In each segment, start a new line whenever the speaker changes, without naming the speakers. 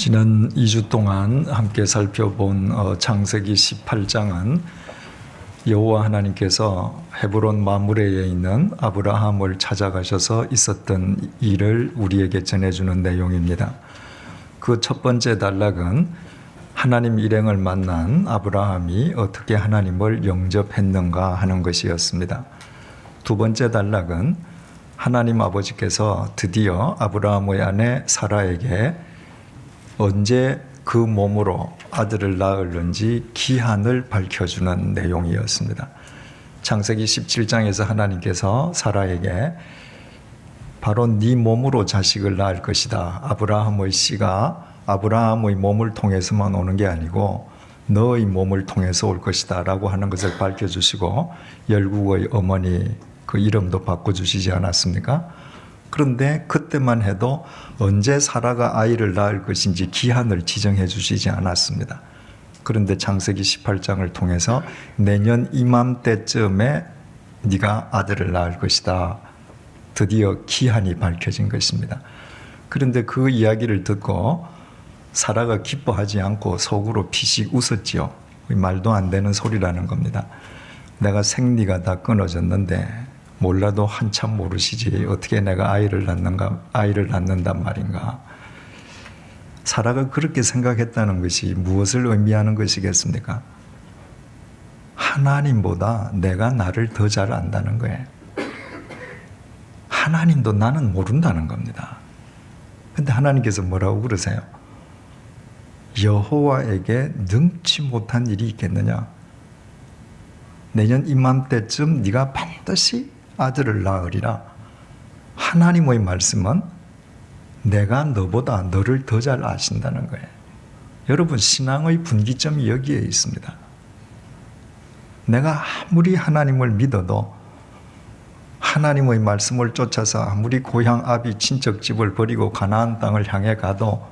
지난 2주 동안 함께 살펴본 창세기 18장은 여호와 하나님께서 헤브론 마므레에 있는 아브라함을 찾아가셔서 있었던 일을 우리에게 전해주는 내용입니다. 그 첫 번째 단락은 하나님 일행을 만난 아브라함이 어떻게 하나님을 영접했는가 하는 것이었습니다. 두 번째 단락은 하나님 아버지께서 드디어 아브라함의 아내 사라에게 언제 그 몸으로 아들을 낳을는지 기한을 밝혀주는 내용이었습니다. 창세기 17장에서 하나님께서 사라에게 바로 네 몸으로 자식을 낳을 것이다. 아브라함의 씨가 아브라함의 몸을 통해서만 오는 게 아니고 너의 몸을 통해서 올 것이다 라고 하는 것을 밝혀주시고 열국의 어머니 그 이름도 바꿔주시지 않았습니까? 그런데 그때만 해도 언제 사라가 아이를 낳을 것인지 기한을 지정해 주시지 않았습니다. 그런데 창세기 18장을 통해서 내년 이맘때쯤에 네가 아들을 낳을 것이다. 드디어 기한이 밝혀진 것입니다. 그런데 그 이야기를 듣고 사라가 기뻐하지 않고 속으로 피식 웃었지요. 말도 안 되는 소리라는 겁니다. 내가 생리가 다 끊어졌는데 몰라도 한참 모르시지 어떻게 내가 아이를 낳는단 말인가. 사라가 그렇게 생각했다는 것이 무엇을 의미하는 것이겠습니까? 하나님보다 내가 나를 더 잘 안다는 거예요. 하나님도 나는 모른다는 겁니다. 근데 하나님께서 뭐라고 그러세요? 여호와에게 능치 못한 일이 있겠느냐? 내년 이맘때쯤 네가 반드시 아들을 낳으리라. 하나님의 말씀은 내가 너보다 너를 더 잘 아신다는 거예요. 여러분, 신앙의 분기점이 여기에 있습니다. 내가 아무리 하나님을 믿어도 하나님의 말씀을 쫓아서 아무리 고향 아비 친척집을 버리고 가나안 땅을 향해 가도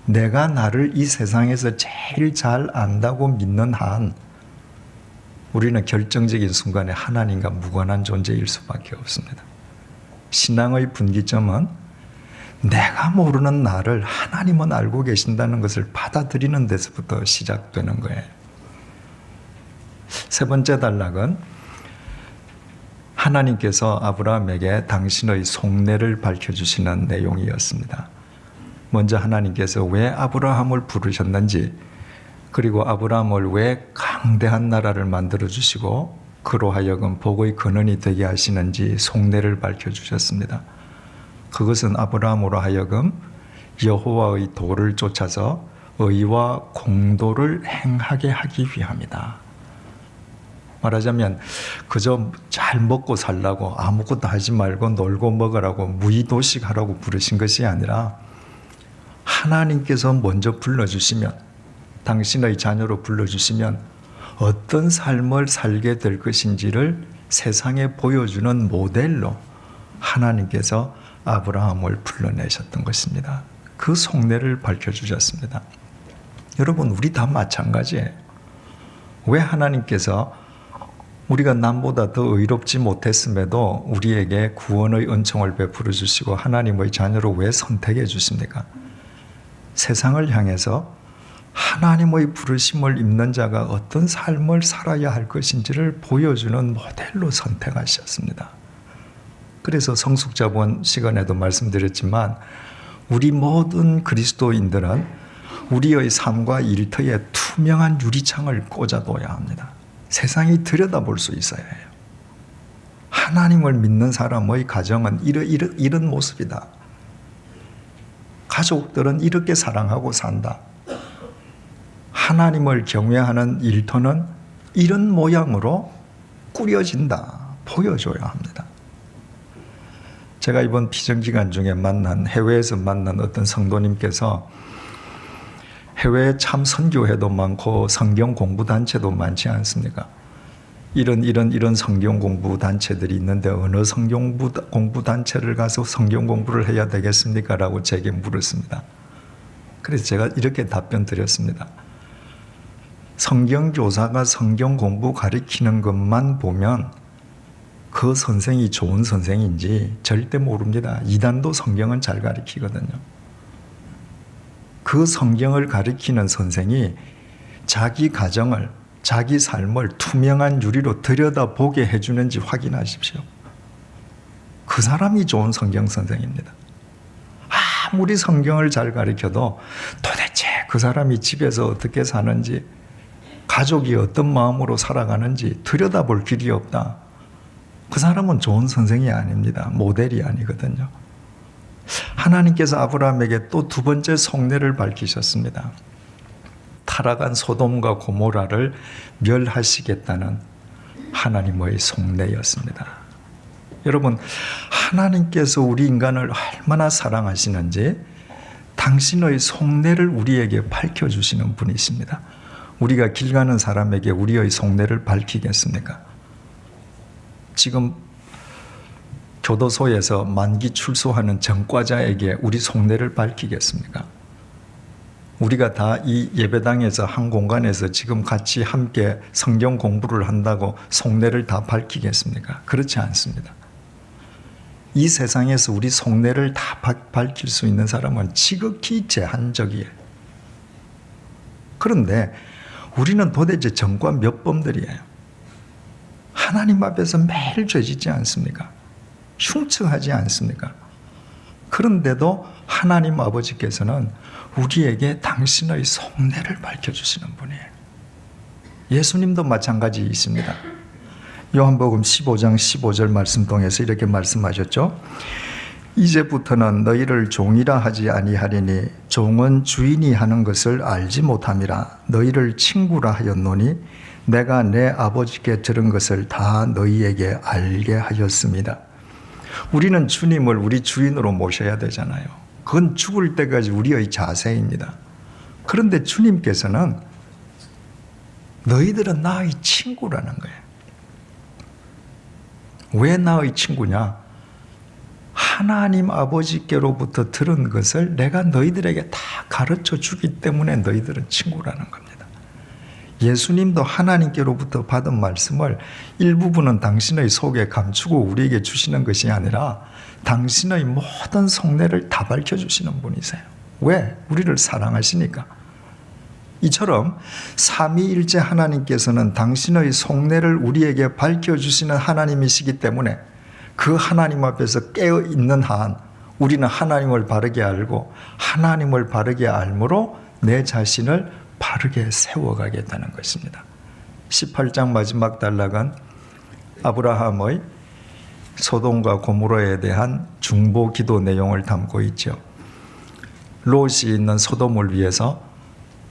내가 나를 이 세상에서 제일 잘 안다고 믿는 한 우리는 결정적인 순간에 하나님과 무관한 존재일 수밖에 없습니다. 신앙의 분기점은 내가 모르는 나를 하나님은 알고 계신다는 것을 받아들이는 데서부터 시작되는 거예요. 세 번째 단락은 하나님께서 아브라함에게 당신의 속내를 밝혀주시는 내용이었습니다. 먼저 하나님께서 왜 아브라함을 부르셨는지, 그리고 아브라함을 왜 강대한 나라를 만들어주시고 그로 하여금 복의 근원이 되게 하시는지 속내를 밝혀주셨습니다. 그것은 아브라함으로 하여금 여호와의 도를 쫓아서 의와 공도를 행하게 하기 위함이다. 말하자면 그저 잘 먹고 살라고 아무것도 하지 말고 놀고 먹으라고 무의도식하라고 부르신 것이 아니라 하나님께서 먼저 불러주시면, 당신의 자녀로 불러주시면 어떤 삶을 살게 될 것인지를 세상에 보여주는 모델로 하나님께서 아브라함을 불러내셨던 것입니다. 그 속내를 밝혀주셨습니다. 여러분, 우리 다 마찬가지예요. 왜 하나님께서 우리가 남보다 더 의롭지 못했음에도 우리에게 구원의 은총을 베풀어 주시고 하나님의 자녀로 왜 선택해 주십니까? 세상을 향해서 하나님의 부르심을 입는 자가 어떤 삶을 살아야 할 것인지를 보여주는 모델로 선택하셨습니다. 그래서 성숙자본 시간에도 말씀드렸지만 우리 모든 그리스도인들은 우리의 삶과 일터에 투명한 유리창을 꽂아둬야 합니다. 세상이 들여다볼 수 있어야 해요. 하나님을 믿는 사람의 가정은 이런 모습이다. 가족들은 이렇게 사랑하고 산다. 하나님을 경외하는 일터는 이런 모양으로 꾸려진다. 보여줘야 합니다. 제가 이번 피정기간 중에 해외에서 만난 어떤 성도님께서 해외에 참 선교회도 많고 성경 공부 단체도 많지 않습니까? 이런 성경 공부 단체들이 있는데 어느 성경 공부 단체를 가서 성경 공부를 해야 되겠습니까? 라고 제게 물었습니다. 그래서 제가 이렇게 답변 드렸습니다. 성경교사가 성경 공부 가르치는 것만 보면 그 선생이 좋은 선생인지 절대 모릅니다. 이단도 성경은 잘 가르치거든요. 그 성경을 가리키는 선생이 자기 가정을, 자기 삶을 투명한 유리로 들여다보게 해주는지 확인하십시오. 그 사람이 좋은 성경 선생입니다. 아무리 성경을 잘 가르쳐도 도대체 그 사람이 집에서 어떻게 사는지, 가족이 어떤 마음으로 살아가는지 들여다볼 길이 없다. 그 사람은 좋은 선생이 아닙니다. 모델이 아니거든요. 하나님께서 아브라함에게 또 두 번째 속내를 밝히셨습니다. 타락한 소돔과 고모라를 멸하시겠다는 하나님의 속내였습니다. 여러분, 하나님께서 우리 인간을 얼마나 사랑하시는지 당신의 속내를 우리에게 밝혀주시는 분이십니다. 우리가 길 가는 사람에게 우리의 속내를 밝히겠습니까? 지금 교도소에서 만기 출소하는 전과자에게 우리 속내를 밝히겠습니까? 우리가 다 이 예배당에서 한 공간에서 지금 같이 함께 성경 공부를 한다고 속내를 다 밝히겠습니까? 그렇지 않습니다. 이 세상에서 우리 속내를 다 밝힐 수 있는 사람은 지극히 제한적이에요. 그런데 우리는 도대체 전과 몇 범들이에요. 하나님 앞에서 매일 죄짓지 않습니까? 흉측하지 않습니까? 그런데도 하나님 아버지께서는 우리에게 당신의 속내를 밝혀주시는 분이에요. 예수님도 마찬가지이십니다. 요한복음 15장 15절 말씀 통해서 이렇게 말씀하셨죠. 이제부터는 너희를 종이라 하지 아니하리니 종은 주인이 하는 것을 알지 못함이라. 너희를 친구라 하였노니 내가 내 아버지께 들은 것을 다 너희에게 알게 하였습니다. 우리는 주님을 우리 주인으로 모셔야 되잖아요. 그건 죽을 때까지 우리의 자세입니다. 그런데 주님께서는 너희들은 나의 친구라는 거예요. 왜 나의 친구냐? 하나님 아버지께로부터 들은 것을 내가 너희들에게 다 가르쳐 주기 때문에 너희들은 친구라는 겁니다. 예수님도 하나님께로부터 받은 말씀을 일부분은 당신의 속에 감추고 우리에게 주시는 것이 아니라 당신의 모든 속내를 다 밝혀주시는 분이세요. 왜? 우리를 사랑하시니까. 이처럼 삼위일체 하나님께서는 당신의 속내를 우리에게 밝혀주시는 하나님이시기 때문에 그 하나님 앞에서 깨어있는 한 우리는 하나님을 바르게 알고 하나님을 바르게 알므로 내 자신을 바르게 세워가겠다는 것입니다. 18장 마지막 단락은 아브라함의 소돔과 고모라에 대한 중보 기도 내용을 담고 있죠. 롯이 있는 소돔을 위해서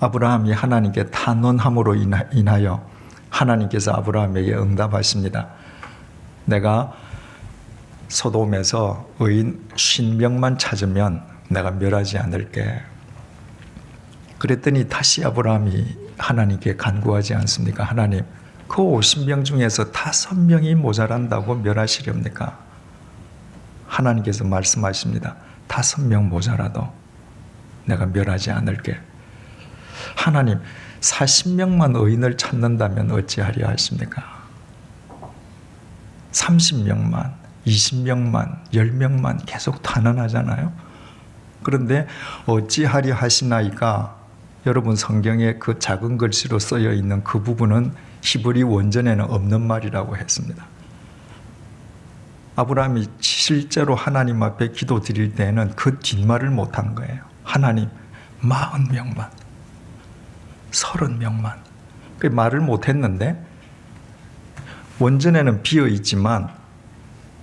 아브라함이 하나님께 탄원함으로 인하여 하나님께서 아브라함에게 응답하십니다. 내가 소돔에서 의인 50명만 찾으면 내가 멸하지 않을게. 그랬더니 다시 아브라함이 하나님께 간구하지 않습니까? 하나님, 그 50명 중에서 5명이 모자란다고 멸하시렵니까? 하나님께서 말씀하십니다. 5명 모자라도 내가 멸하지 않을게. 하나님, 40명만 의인을 찾는다면 어찌하려 하십니까? 30명만, 20명만, 10명만 계속 탄원하잖아요. 그런데 어찌하려 하시나이까? 여러분 성경에 그 작은 글씨로 쓰여 있는 그 부분은 히브리 원전에는 없는 말이라고 했습니다. 아브라함이 실제로 하나님 앞에 기도 드릴 때에는 그 뒷말을 못한 거예요. 하나님, 40명만, 30명만. 그 말을 못했는데 원전에는 비어 있지만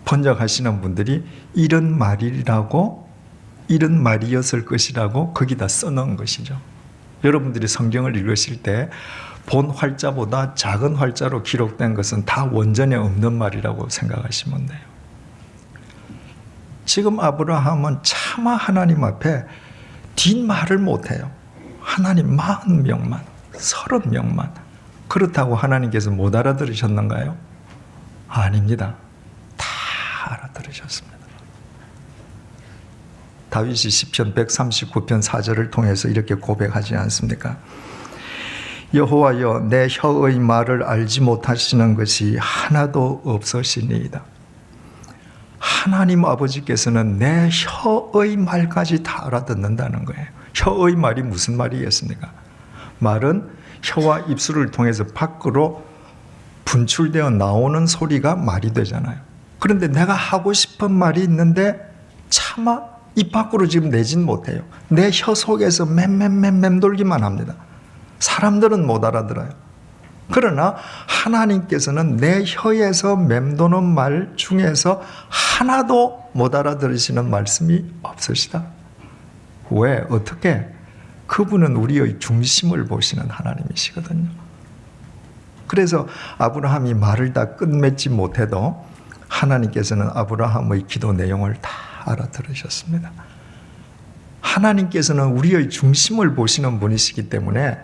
번역하시는 분들이 이런 말이라고, 이런 말이었을 것이라고 거기다 써놓은 것이죠. 여러분들이 성경을 읽으실 때 본 활자보다 작은 활자로 기록된 것은 다 원전에 없는 말이라고 생각하시면 돼요. 지금 아브라함은 차마 하나님 앞에 뒷말을 못해요. 하나님 40명만, 30명만. 그렇다고 하나님께서 못 알아들으셨는가요? 아닙니다. 다 알아들으셨습니다. 다윗이 시편 139편 4절을 통해서 이렇게 고백하지 않습니까? 여호와여, 내 혀의 말을 알지 못하시는 것이 하나도 없으시니이다. 하나님 아버지께서는 내 혀의 말까지 다 알아듣는다는 거예요. 혀의 말이 무슨 말이겠습니까? 말은 혀와 입술을 통해서 밖으로 분출되어 나오는 소리가 말이 되잖아요. 그런데 내가 하고 싶은 말이 있는데 차마 입 밖으로 지금 내진 못해요. 내 혀 속에서 맴돌기만 합니다. 사람들은 못 알아들어요. 그러나 하나님께서는 내 혀에서 맴도는 말 중에서 하나도 못 알아들으시는 말씀이 없으시다. 왜? 어떻게? 그분은 우리의 중심을 보시는 하나님이시거든요. 그래서 아브라함이 말을 다 끝맺지 못해도 하나님께서는 아브라함의 기도 내용을 다 알아들으셨습니다. 하나님께서는 우리의 중심을 보시는 분이시기 때문에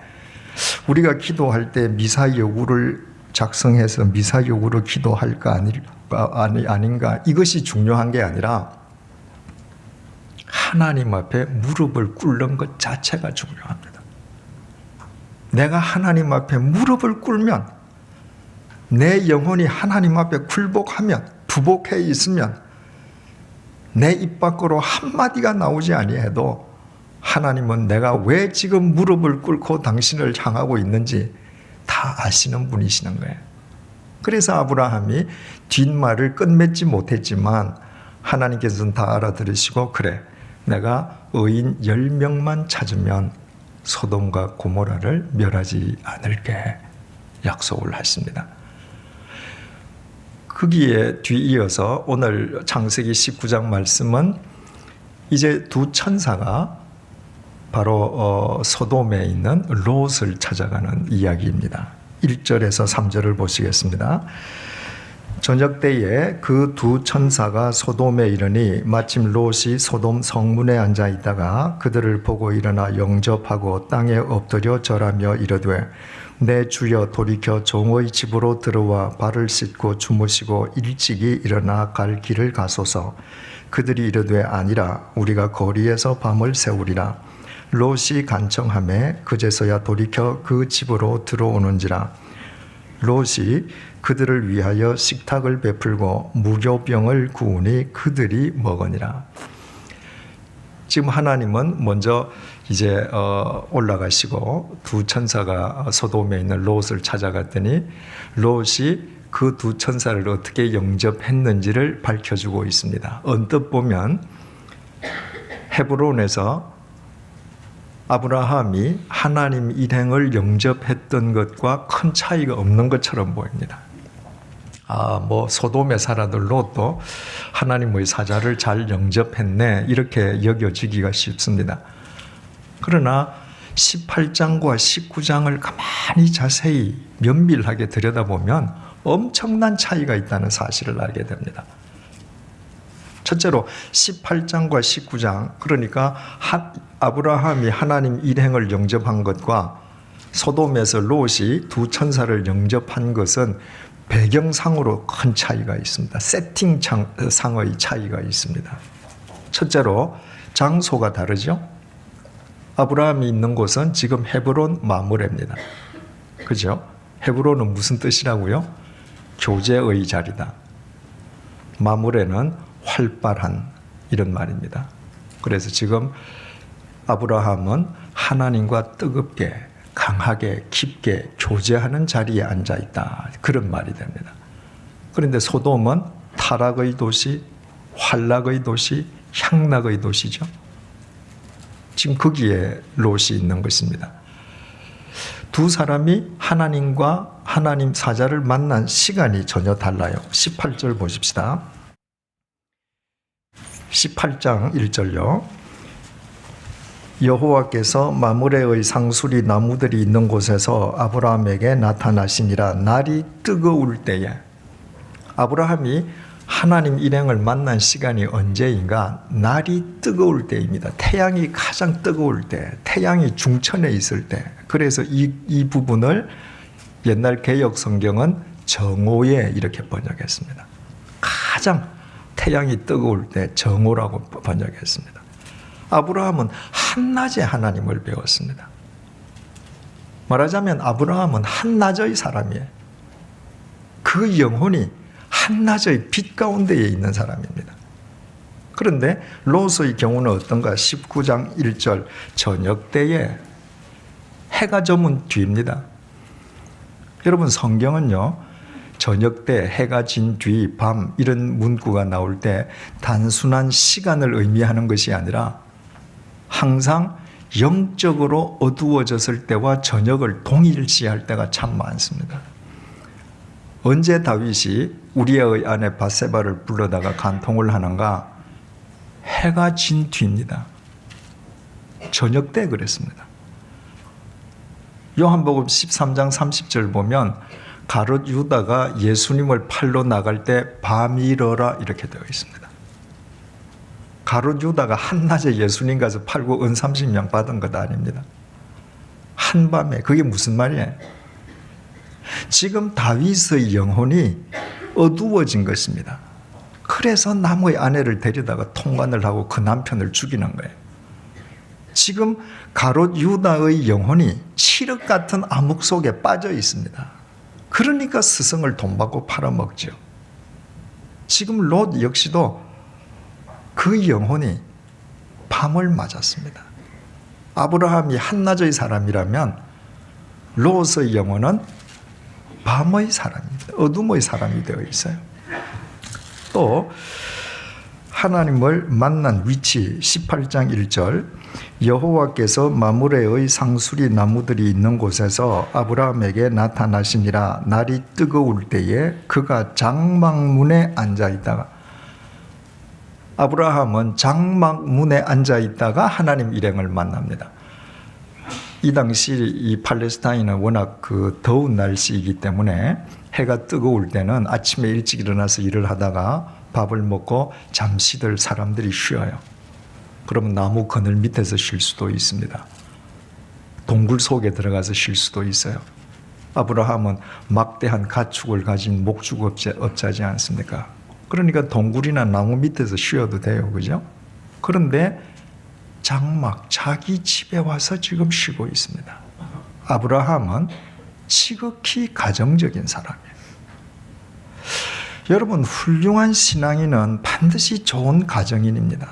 우리가 기도할 때 미사여구를 작성해서 미사여구로 기도할까 아닌가 이것이 중요한 게 아니라 하나님 앞에 무릎을 꿇는 것 자체가 중요합니다. 내가 하나님 앞에 무릎을 꿇으면 내 영혼이 하나님 앞에 굴복하면 부복해 있으면 내 입 밖으로 한마디가 나오지 아니해도 하나님은 내가 왜 지금 무릎을 꿇고 당신을 향하고 있는지 다 아시는 분이시는 거예요. 그래서 아브라함이 뒷말을 끝맺지 못했지만 하나님께서는 다 알아들으시고 그래 내가 의인 10명만 찾으면 소돔과 고모라를 멸하지 않을게 약속을 하십니다. 거기에 뒤이어서 오늘 창세기 19장 말씀은 이제 두 천사가 바로 소돔에 있는 롯을 찾아가는 이야기입니다. 1절에서 3절을 보시겠습니다. 저녁 때에 그 두 천사가 소돔에 이르니 마침 롯이 소돔 성문에 앉아 있다가 그들을 보고 일어나 영접하고 땅에 엎드려 절하며 이르되 내 주여 돌이켜 종의 집으로 들어와 발을 씻고 주무시고 일찍이 일어나 갈 길을 가소서. 그들이 이르되 아니라 우리가 거리에서 밤을 새우리라. 롯이 간청하매 그제서야 돌이켜 그 집으로 들어오는지라. 롯이 그들을 위하여 식탁을 베풀고 무교병을 구우니 그들이 먹으니라. 지금 하나님은 먼저 이제 올라가시고 두 천사가 소돔에 있는 롯을 찾아갔더니 롯이 그 두 천사를 어떻게 영접했는지를 밝혀주고 있습니다. 언뜻 보면 헤브론에서 아브라함이 하나님 일행을 영접했던 것과 큰 차이가 없는 것처럼 보입니다. 소돔에 살아던 롯도 하나님의 사자를 잘 영접했네 이렇게 여겨지기가 쉽습니다. 그러나 18장과 19장을 가만히 자세히 면밀하게 들여다보면 엄청난 차이가 있다는 사실을 알게 됩니다. 첫째로 18장과 19장 그러니까 아브라함이 하나님 일행을 영접한 것과 소돔에서 롯이 두 천사를 영접한 것은 배경상으로 큰 차이가 있습니다. 세팅상의 차이가 있습니다. 첫째로 장소가 다르죠. 아브라함이 있는 곳은 지금 헤브론 마므레입니다. 그죠? 헤브론은 무슨 뜻이라고요? 교제의 자리다. 마므레는 활발한 이런 말입니다. 그래서 지금 아브라함은 하나님과 뜨겁게 강하게 깊게 교제하는 자리에 앉아 있다. 그런 말이 됩니다. 그런데 소돔은 타락의 도시, 환락의 도시, 향락의 도시죠. 지금 거기에 롯이 있는 것입니다. 두 사람이 하나님과 하나님 사자를 만난 시간이 전혀 달라요. 18절 보십시다. 18장 1절요. 여호와께서 마므레의 상수리 나무들이 있는 곳에서 아브라함에게 나타나시니라. 날이 뜨거울 때에 아브라함이 하나님 일행을 만난 시간이 언제인가? 날이 뜨거울 때입니다. 태양이 가장 뜨거울 때, 태양이 중천에 있을 때. 그래서 이 부분을 옛날 개역 성경은 정오에 이렇게 번역했습니다. 가장 태양이 뜨거울 때 정오라고 번역했습니다. 아브라함은 한낮에 하나님을 배웠습니다. 말하자면 아브라함은 한낮의 사람이에요. 그 영혼이 한낮의 빛 가운데에 있는 사람입니다. 그런데 롯의 경우는 어떤가? 19장 1절 저녁 때에 해가 저문 뒤입니다. 여러분 성경은요, 저녁 때, 해가 진 뒤, 밤 이런 문구가 나올 때 단순한 시간을 의미하는 것이 아니라 항상 영적으로 어두워졌을 때와 저녁을 동일시할 때가 참 많습니다. 언제 다윗이 우리아의 아내 밧세바를 불러다가 간통을 하는가? 해가 진 뒤입니다. 저녁 때 그랬습니다. 요한복음 13장 30절 보면 가롯 유다가 예수님을 팔러 나갈 때 밤이러라 이렇게 되어 있습니다. 가롯 유다가 한낮에 예수님 가서 팔고 은 30냥 받은 것 아닙니다. 한밤에. 그게 무슨 말이에요? 지금 다윗의 영혼이 어두워진 것입니다. 그래서 남의 아내를 데려다가 통관을 하고 그 남편을 죽이는 거예요. 지금 가롯 유다의 영혼이 칠흑 같은 암흑 속에 빠져 있습니다. 그러니까 스승을 돈 받고 팔아먹죠. 지금 롯 역시도 그 영혼이 밤을 맞았습니다. 아브라함이 한낮의 사람이라면 롯의 영혼은 밤의 사람입니다. 어둠의 사람이 되어 있어요. 또 하나님을 만난 위치 18장 1절 여호와께서 마므레의 상수리 나무들이 있는 곳에서 아브라함에게 나타나시니라. 날이 뜨거울 때에 그가 장막문에 앉아있다가, 아브라함은 장막문에 앉아있다가 하나님 일행을 만납니다. 이 당시 이 팔레스타인은 워낙 그 더운 날씨이기 때문에 해가 뜨거울 때는 아침에 일찍 일어나서 일을 하다가 밥을 먹고 잠시들 사람들이 쉬어요. 그러면 나무 그늘 밑에서 쉴 수도 있습니다. 동굴 속에 들어가서 쉴 수도 있어요. 아브라함은 막대한 가축을 가진 목축업자지 않습니까? 그러니까 동굴이나 나무 밑에서 쉬어도 돼요. 그죠? 그런데 장막, 자기 집에 와서 지금 쉬고 있습니다. 아브라함은 지극히 가정적인 사람이에요. 여러분, 훌륭한 신앙인은 반드시 좋은 가정인입니다.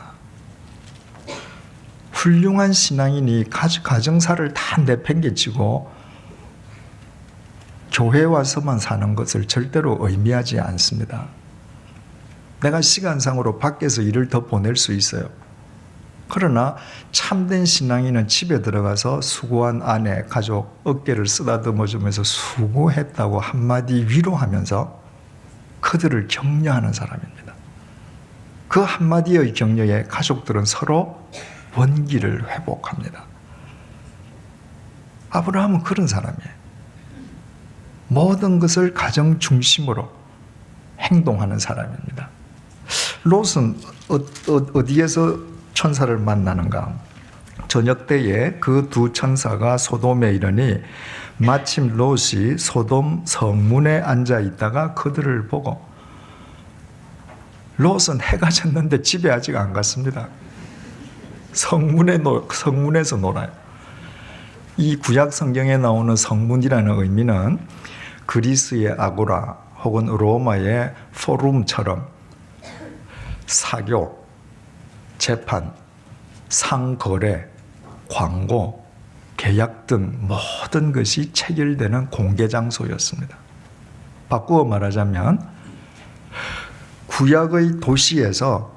훌륭한 신앙인이 가정사를 다 내팽개치고 교회 와서만 사는 것을 절대로 의미하지 않습니다. 내가 시간상으로 밖에서 일을 더 보낼 수 있어요. 그러나 참된 신앙인은 집에 들어가서 수고한 아내, 가족 어깨를 쓰다듬어주면서 수고했다고 한마디 위로하면서 그들을 격려하는 사람입니다. 그 한마디의 격려에 가족들은 서로 원기를 회복합니다. 아브라함은 그런 사람이에요. 모든 것을 가정 중심으로 행동하는 사람입니다. 롯은 어디에서 천사를 만나는가? 저녁 때에 그 두 천사가 소돔에 이르니 마침 롯이 소돔 성문에 앉아 있다가 그들을 보고, 롯은 해가 졌는데 집에 아직 안 갔습니다. 성문에서 놀아요. 이 구약 성경에 나오는 성문이라는 의미는 그리스의 아고라 혹은 로마의 포럼처럼 사교, 재판, 상거래, 광고, 계약 등 모든 것이 체결되는 공개 장소였습니다. 바꾸어 말하자면 구약의 도시에서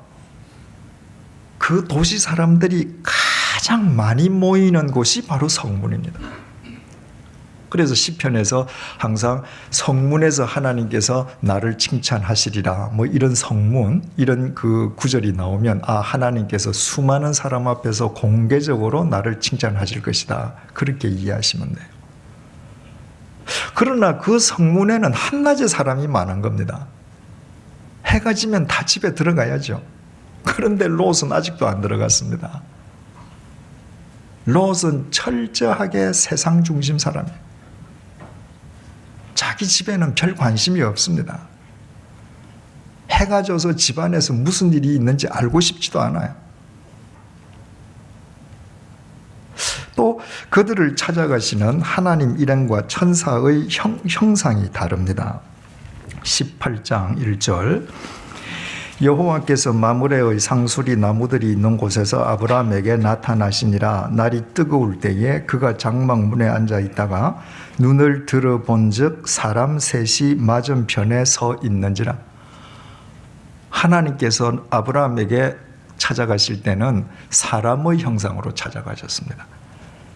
그 도시 사람들이 가장 많이 모이는 곳이 바로 성문입니다. 그래서 시편에서 항상 성문에서 하나님께서 나를 칭찬하시리라, 뭐 이런 성문, 이런 그 구절이 나오면 아, 하나님께서 수많은 사람 앞에서 공개적으로 나를 칭찬하실 것이다, 그렇게 이해하시면 돼요. 그러나 그 성문에는 한낮에 사람이 많은 겁니다. 해가 지면 다 집에 들어가야죠. 그런데 롯은 아직도 안 들어갔습니다. 롯은 철저하게 세상 중심 사람이에요. 자기 집에는 별 관심이 없습니다. 해가 져서 집안에서 무슨 일이 있는지 알고 싶지도 않아요. 또 그들을 찾아가시는 하나님 일행과 천사의 형상이 다릅니다. 18장 1절 여호와께서 마므레의 상수리 나무들이 있는 곳에서 아브라함에게 나타나시니라. 날이 뜨거울 때에 그가 장막문에 앉아 있다가 눈을 들어본즉 사람 셋이 맞은편에 서 있는지라. 하나님께서 아브라함에게 찾아가실 때는 사람의 형상으로 찾아가셨습니다.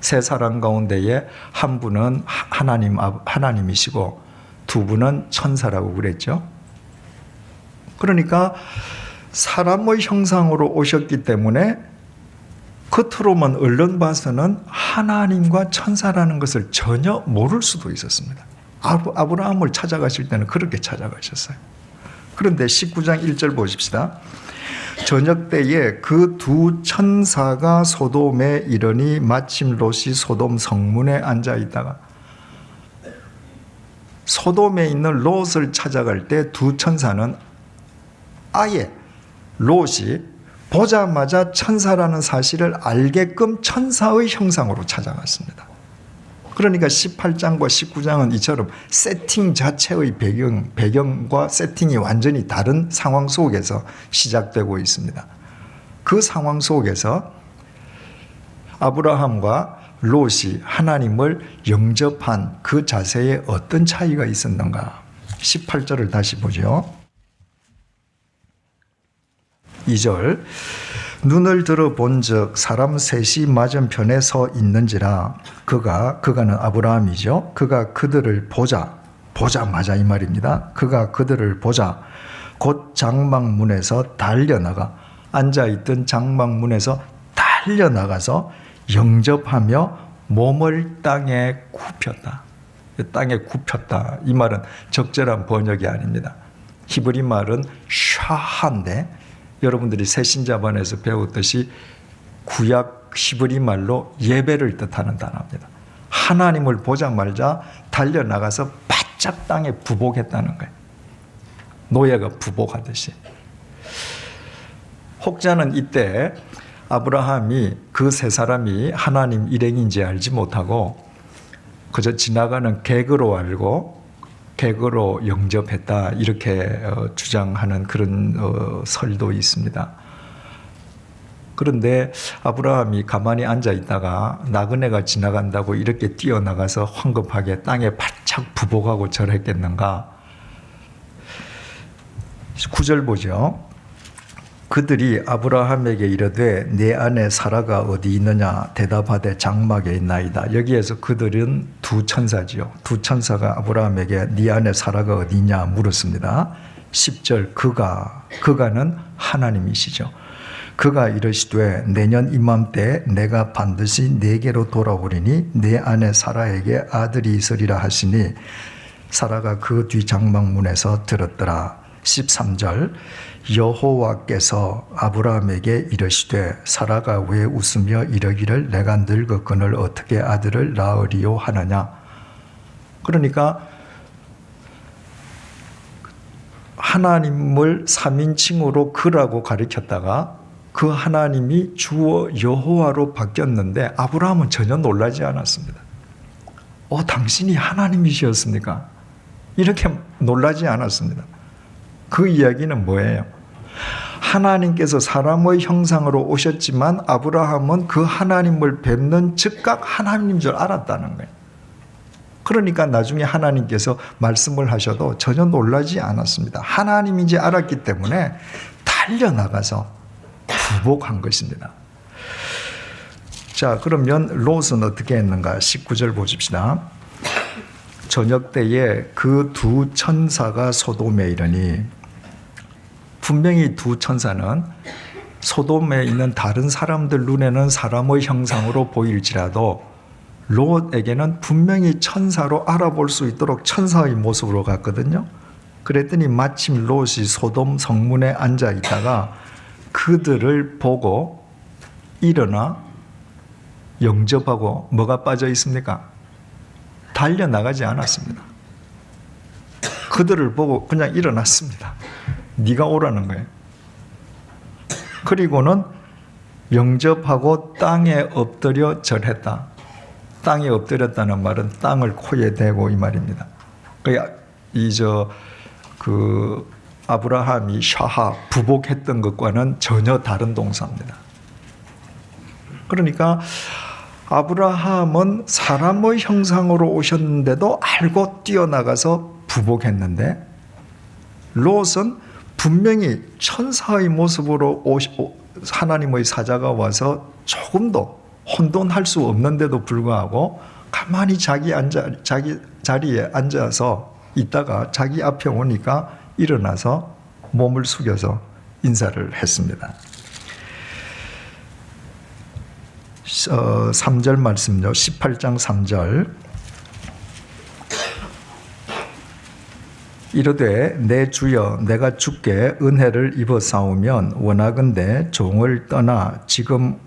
세 사람 가운데에 한 분은 하나님이시고 두 분은 천사라고 그랬죠. 그러니까 사람의 형상으로 오셨기 때문에 겉으로만 얼른 봐서는 하나님과 천사라는 것을 전혀 모를 수도 있었습니다. 아브라함을 찾아가실 때는 그렇게 찾아가셨어요. 그런데 19장 1절 보십시다. 저녁 때에 그 두 천사가 소돔에 이르니 마침 롯이 소돔 성문에 앉아 있다가, 소돔에 있는 롯을 찾아갈 때 두 천사는 아예 롯이 보자마자 천사라는 사실을 알게끔 천사의 형상으로 찾아갔습니다. 그러니까 18장과 19장은 이처럼 세팅 자체의 배경과 세팅이 완전히 다른 상황 속에서 시작되고 있습니다. 그 상황 속에서 아브라함과 롯이 하나님을 영접한 그 자세에 어떤 차이가 있었는가? 18절을 다시 보죠. 2절, 눈을 들어 본즉 사람 셋이 맞은편에 서 있는지라. 그가는 아브라함이죠. 그가 그들을 보자마자 이 말입니다. 그가 그들을 보자 곧 장막문에서 달려나가, 앉아있던 장막문에서 달려나가서 영접하며 몸을 땅에 굽혔다. 땅에 굽혔다. 이 말은 적절한 번역이 아닙니다. 히브리 말은 샤한데, 여러분들이 새신자반에서 배웠듯이 구약 히브리 말로 예배를 뜻하는 단어입니다. 하나님을 보자마자 달려나가서 바짝 땅에 부복했다는 거예요. 노예가 부복하듯이. 혹자는 이때 아브라함이 그 세 사람이 하나님 일행인지 알지 못하고 그저 지나가는 객으로 알고 객으로 영접했다, 이렇게 주장하는 그런 설도 있습니다. 그런데 아브라함이 가만히 앉아 있다가 나그네가 지나간다고 이렇게 뛰어나가서 황급하게 땅에 바짝 부복하고 절했겠는가? 9절 보죠. 그들이 아브라함에게 이르되 내 아내 사라가 어디 있느냐? 대답하되 장막에 있나이다. 여기에서 그들은 두 천사지요. 두 천사가 아브라함에게 네 아내 사라가 어디 있냐 물었습니다. 10절, 그가는 하나님이시죠. 그가 이르시되 내년 이맘때 내가 반드시 네게로 돌아오리니 내 아내 사라에게 아들이 있으리라 하시니 사라가 그 뒤 장막문에서 들었더라. 13절, 여호와께서 아브라함에게 이르시되 사라가 왜 웃으며 이러기를 내가 늙어 그늘 어떻게 아들을 낳으리요 하느냐. 그러니까 하나님을 3인칭으로 그라고 가리켰다가 그 하나님이 주어 여호와로 바뀌었는데 아브라함은 전혀 놀라지 않았습니다. 당신이 하나님이셨습니까? 이렇게 놀라지 않았습니다. 그 이야기는 뭐예요? 하나님께서 사람의 형상으로 오셨지만 아브라함은 그 하나님을 뵙는 즉각 하나님인 줄 알았다는 거예요. 그러니까 나중에 하나님께서 말씀을 하셔도 전혀 놀라지 않았습니다. 하나님인지 알았기 때문에 달려나가서 부복한 것입니다. 자, 그러면 롯은 어떻게 했는가? 19절 보십시다. 저녁 때에 그 두 천사가 소돔에 이르니, 분명히 두 천사는 소돔에 있는 다른 사람들 눈에는 사람의 형상으로 보일지라도 롯에게는 분명히 천사로 알아볼 수 있도록 천사의 모습으로 갔거든요. 그랬더니 마침 롯이 소돔 성문에 앉아 있다가 그들을 보고 일어나 영접하고 뭐가 빠져 있습니까? 달려나가지 않았습니다. 그들을 보고 그냥 일어났습니다. 네가 오라는 거예요. 그리고는 영접하고 땅에 엎드려 절했다. 땅에 엎드렸다는 말은 땅을 코에 대고 이 말입니다. 아브라함이 샤하 부복했던 것과는 전혀 다른 동사입니다. 그러니까 아브라함은 사람의 형상으로 오셨는데도 알고 뛰어나가서 부복했는데, 롯은 분명히 천사의 모습으로 하나님의 사자가 와서 조금도 혼돈할 수 없는데도 불구하고 가만히 자기 자리에 앉아서 있다가 자기 앞에 오니까 일어나서 몸을 숙여서 인사를 했습니다. 3절 말씀요. 18장 3절. 이르되 내 주여 내가 주께 은혜를 입어 싸우면 원하건대 종을 지금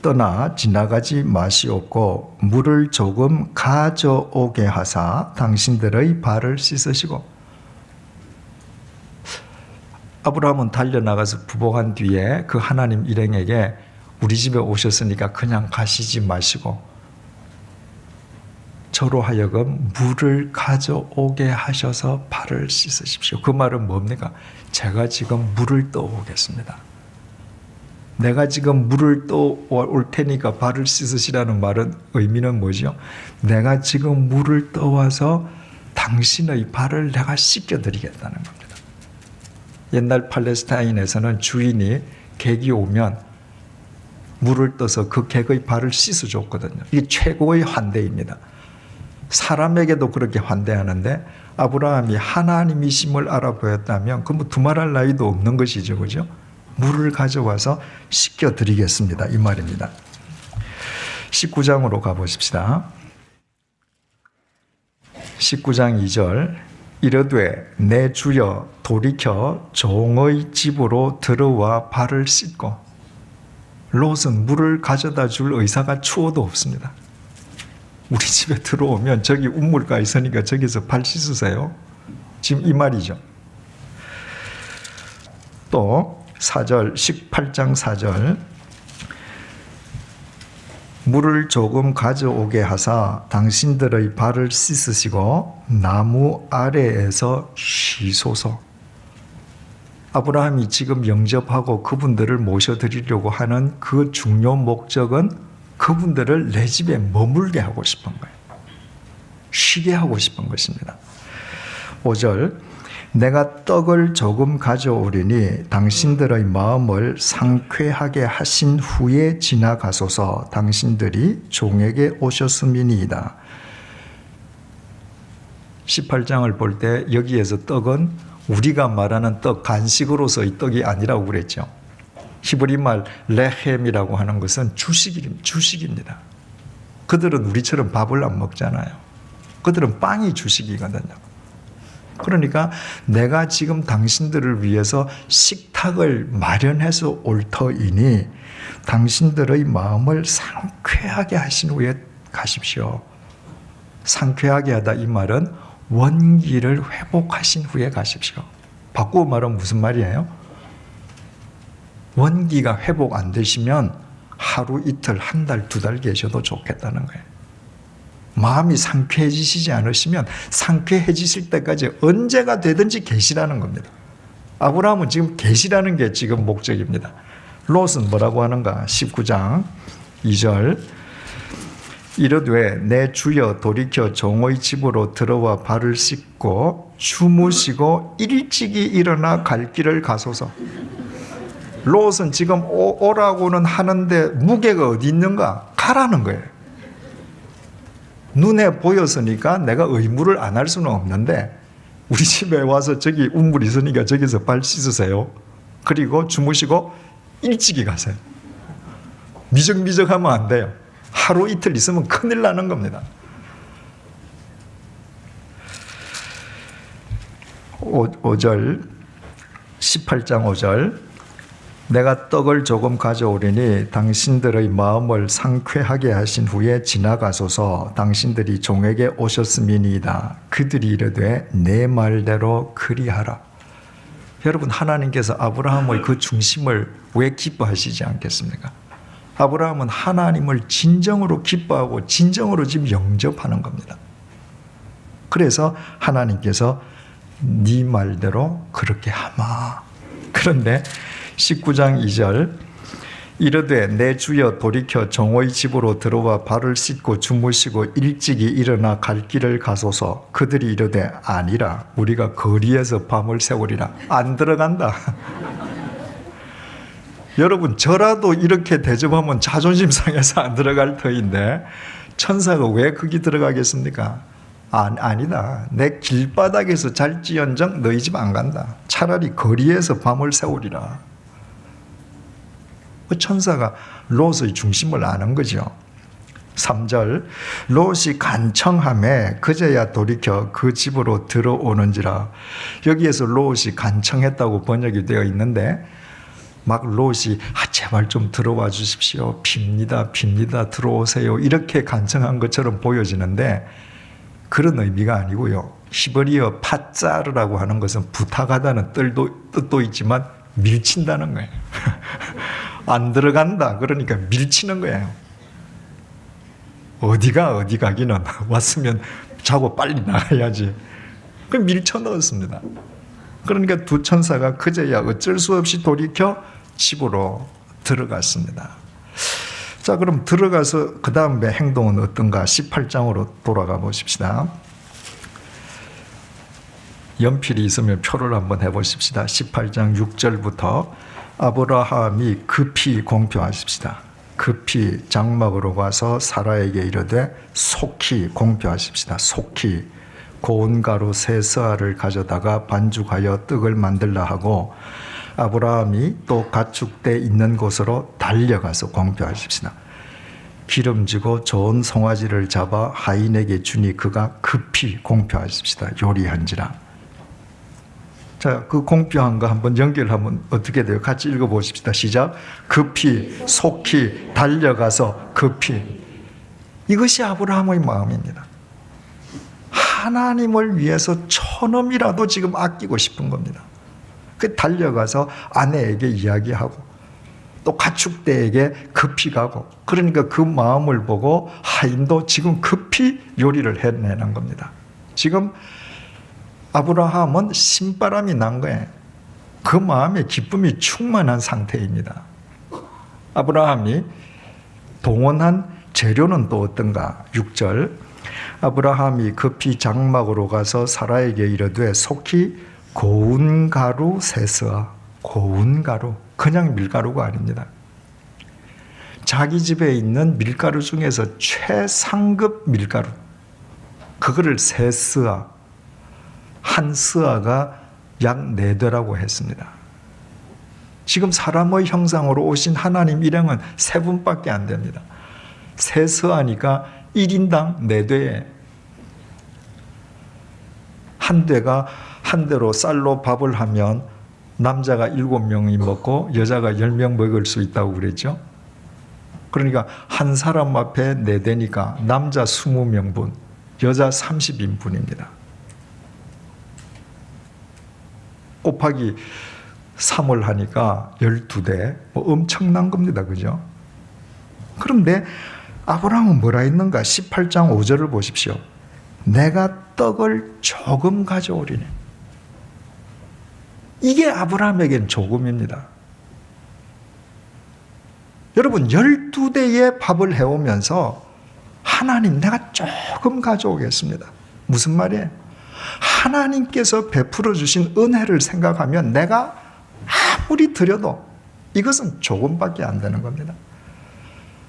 떠나 지나가지 마시옵고 물을 조금 가져오게 하사 당신들의 발을 씻으시고. 아브라함은 달려나가서 부복한 뒤에 그 하나님 일행에게 우리 집에 오셨으니까 그냥 가시지 마시고 저로 하여금 물을 가져오게 하셔서 발을 씻으십시오. 그 말은 뭡니까? 제가 지금 물을 떠오겠습니다. 내가 지금 물을 떠올 테니까 발을 씻으시라는 말은 의미는 뭐죠? 내가 지금 물을 떠와서 당신의 발을 내가 씻겨드리겠다는 겁니다. 옛날 팔레스타인에서는 주인이 객이 오면 물을 떠서 그 객의 발을 씻어줬거든요. 이게 최고의 환대입니다. 사람에게도 그렇게 환대하는데 아브라함이 하나님이심을 알아보였다면 그 뭐 두말할 나위도 없는 것이죠. 그죠? 물을 가져와서 씻겨드리겠습니다. 이 말입니다. 19장으로 가보십시다. 19장 2절. 이르되 내 주여 돌이켜 종의 집으로 들어와 발을 씻고. 롯은 물을 가져다 줄 의사가 추워도 없습니다. 우리 집에 들어오면 저기 우물가 있으니까 저기서 발 씻으세요. 지금 이 말이죠. 또 4절 18장 4절. 물을 조금 가져오게 하사 당신들의 발을 씻으시고 나무 아래에서 쉬소서. 아브라함이 지금 영접하고 그분들을 모셔드리려고 하는 그 중요 목적은 그분들을 내 집에 머물게 하고 싶은 거예요. 쉬게 하고 싶은 것입니다. 5절. 내가 떡을 조금 가져오리니 당신들의 마음을 상쾌하게 하신 후에 지나가소서. 당신들이 종에게 오셨음이니이다. 18장을 볼 때 여기에서 떡은 우리가 말하는 떡, 간식으로서의 떡이 아니라고 그랬죠. 히브리 말 레헴이라고 하는 것은 주식입니다. 그들은 우리처럼 밥을 안 먹잖아요. 그들은 빵이 주식이거든요. 그러니까 내가 지금 당신들을 위해서 식탁을 마련해서 올 터이니 당신들의 마음을 상쾌하게 하신 후에 가십시오. 상쾌하게 하다 이 말은 원기를 회복하신 후에 가십시오. 바꾸어 말하면 무슨 말이에요? 원기가 회복 안 되시면 하루 이틀 한 달 두 달 계셔도 좋겠다는 거예요. 마음이 상쾌해지시지 않으시면 상쾌해지실 때까지 언제가 되든지 계시라는 겁니다. 아브라함은 지금 계시라는 게 지금 목적입니다. 롯은 뭐라고 하는가? 19장 2절. 이르되 내 주여 돌이켜 종의 집으로 들어와 발을 씻고 주무시고 일찍이 일어나 갈 길을 가소서. 롯은 지금 오라고는 하는데 무게가 어디 있는가? 가라는 거예요. 눈에 보였으니까 내가 의무를 안 할 수는 없는데 우리 집에 와서 저기 우물 있으니까 저기서 발 씻으세요. 그리고 주무시고 일찍이 가세요. 미적미적하면 안 돼요. 하루 이틀 있으면 큰일 나는 겁니다. 5절 18장 5절. 내가 떡을 조금 가져오리니 당신들의 마음을 상쾌하게 하신 후에 지나가소서. 당신들이 종에게 오셨음이니이다. 그들이 이르되 내 말대로 그리하라. 여러분, 하나님께서 아브라함의 그 중심을 왜 기뻐하시지 않겠습니까? 아브라함은 하나님을 진정으로 기뻐하고 진정으로 지금 영접하는 겁니다. 그래서 하나님께서 네 말대로 그렇게 하마. 그런데 19장 2절 이르되 내 주여 돌이켜 종의 집으로 들어와 발을 씻고 주무시고 일찍이 일어나 갈 길을 가소서. 그들이 이르되 아니라 우리가 거리에서 밤을 새우리라. 안 들어간다. 여러분 저라도 이렇게 대접하면 자존심 상해서 안 들어갈 터인데 천사가 왜 거기 들어가겠습니까? 아니다. 내 길바닥에서 잘지언정 너희 집 안 간다. 차라리 거리에서 밤을 새우리라. 천사가 롯의 중심을 아는 거죠. 3절 롯이 간청하매 그제야 돌이켜 그 집으로 들어오는지라. 여기에서 롯이 간청했다고 번역이 되어 있는데 막 롯이 제발 좀 들어와 주십시오. 빕니다. 들어오세요. 이렇게 간청한 것처럼 보여지는데 그런 의미가 아니고요. 히브리어 파짜르라고 하는 것은 부탁하다는 뜻도 있지만 밀친다는 거예요. 안 들어간다. 그러니까 밀치는 거예요. 어디 가기는 왔으면 자고 빨리 나가야지. 그 밀쳐 넣었습니다. 그러니까 두 천사가 그제야 어쩔 수 없이 돌이켜 집으로 들어갔습니다. 자, 그럼 들어가서 그 다음에 행동은 어떤가? 18장으로 돌아가 보십시다. 연필이 있으면 표를 한번 해보십시다. 18장 6절부터 아브라함이 급히 공표하십시다. 급히 장막으로 가서 사라에게 이르되 속히 공표하십시다. 속히 고운 가루 세 서알을 가져다가 반죽하여 떡을 만들라 하고 아브라함이 또 가축대 있는 곳으로 달려가서 공표하십시다. 기름지고 좋은 송아지를 잡아 하인에게 주니 그가 급히 공표하십시다. 요리한지라. 자, 그 공표한 거 한번 연결하면 어떻게 돼요? 같이 읽어보십시다. 시작. 급히, 속히, 달려가서 급히. 이것이 아브라함의 마음입니다. 하나님을 위해서 천원이라도 지금 아끼고 싶은 겁니다. 그 달려가서 아내에게 이야기하고 또 가축대에게 급히 가고, 그러니까 그 마음을 보고 하인도 지금 급히 요리를 해내는 겁니다. 지금 아브라함은 신바람이 난 거예요. 그 마음에 기쁨이 충만한 상태입니다. 아브라함이 동원한 재료는 또 어떤가? 6절 아브라함이 급히 장막으로 가서 사라에게 이르되 속히 고운 가루 세 서아. 고운 가루, 그냥 밀가루가 아닙니다. 자기 집에 있는 밀가루 중에서 최상급 밀가루, 그거를 세 서아, 한 서아가 약 4대라고 했습니다. 지금 사람의 형상으로 오신 하나님 일행은 3분밖에 안 됩니다. 세 서아니까 1인당 4대에 한 대가 한 대로 쌀로 밥을 하면 남자가 7명이 먹고 여자가 10명 먹을 수 있다고 그랬죠. 그러니까 한 사람 앞에 4대니까 남자 20명분, 여자 30인분입니다. 곱하기 3을 하니까 12대, 엄청난 겁니다. 그죠? 그런데 아브라함은 뭐라 했는가? 18장 5절을 보십시오. 내가 떡을 조금 가져오리니. 이게 아브라함에겐 조금입니다. 여러분, 12대의 밥을 해오면서 하나님, 내가 조금 가져오겠습니다. 무슨 말이에요? 하나님께서 베풀어 주신 은혜를 생각하면 내가 아무리 드려도 이것은 조금밖에 안 되는 겁니다.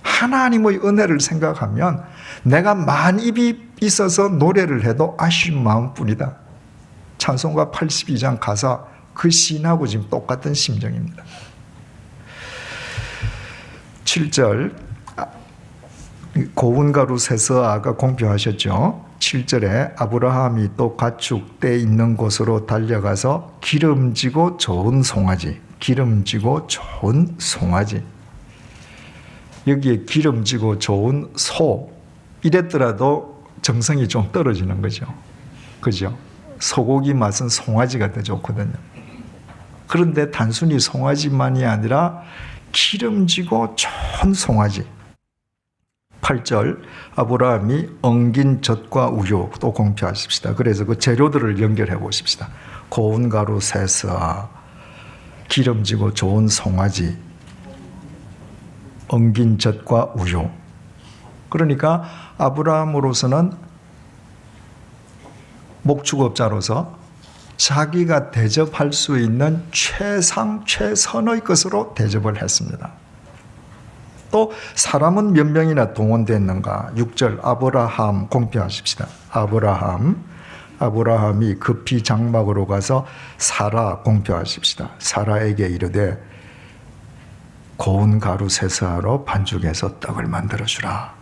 하나님의 은혜를 생각하면 내가 만입이 있어서 노래를 해도 아쉬운 마음뿐이다. 찬송가 82장 가사, 그 시인하고 지금 똑같은 심정입니다. 7절 고운 가루 세 서아가 공표하셨죠. 7절에 아브라함이 또 가축대 있는 곳으로 달려가서 기름지고 좋은 송아지, 기름지고 좋은 송아지. 여기에 기름지고 좋은 소, 이랬더라도 정성이 좀 떨어지는 거죠. 그죠? 소고기 맛은 송아지가 더 좋거든요. 그런데 단순히 송아지만이 아니라 기름지고 좋은 송아지. 8절 아브라함이 엉긴 젖과 우유 또 공표하십시다. 그래서 그 재료들을 연결해 보십시다. 고운 가루 세스와 기름지고 좋은 송아지, 엉긴 젖과 우유. 그러니까 아브라함으로서는 목축업자로서 자기가 대접할 수 있는 최상 최선의 것으로 대접을 했습니다. 또 사람은 몇 명이나 동원됐는가? 6절 아브라함 공표하십시다. 아브라함이 급히 장막으로 가서 사라 공표하십시다. 사라에게 이르되 고운 가루 세사로 반죽해서 떡을 만들어주라.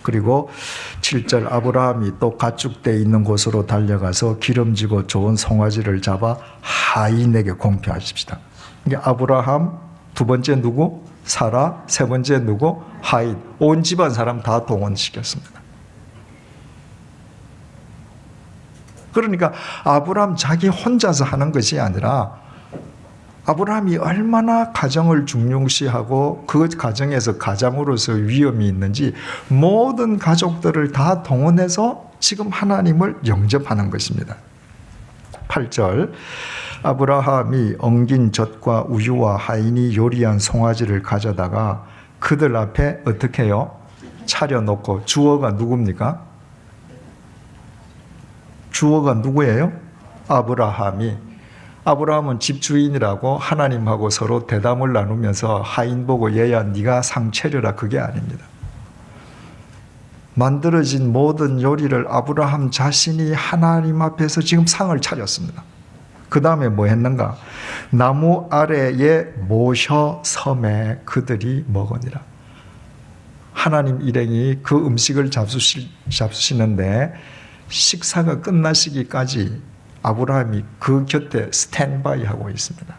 그리고 7절 아브라함이 또 가축대 있는 곳으로 달려가서 기름지고 좋은 송아지를 잡아 하인에게 공표하십시다. 그러니까 아브라함, 두 번째 누구? 사라, 세 번째 누구? 하인. 온 집안 사람 다 동원시켰습니다. 그러니까 아브라함 자기 혼자서 하는 것이 아니라 아브라함이 얼마나 가정을 중요시하고 그 가정에서 가장으로서 위험이 있는지 모든 가족들을 다 동원해서 지금 하나님을 영접하는 것입니다. 8절 아브라함이 엉긴 젖과 우유와 하인이 요리한 송아지를 가져다가 그들 앞에 어떻게 해요? 차려놓고 주어가 누굽니까? 주어가 누구예요? 아브라함은 집주인이라고 하나님하고 서로 대담을 나누면서 하인 보고 얘야 네가 상 차려라 그게 아닙니다. 만들어진 모든 요리를 아브라함 자신이 하나님 앞에서 지금 상을 차렸습니다. 그 다음에 뭐 했는가? 나무 아래에 모셔 섬에 그들이 먹으니라. 하나님 일행이 그 음식을 잡수시는데 식사가 끝나시기까지 아브라함이 그 곁에 스탠바이 하고 있습니다.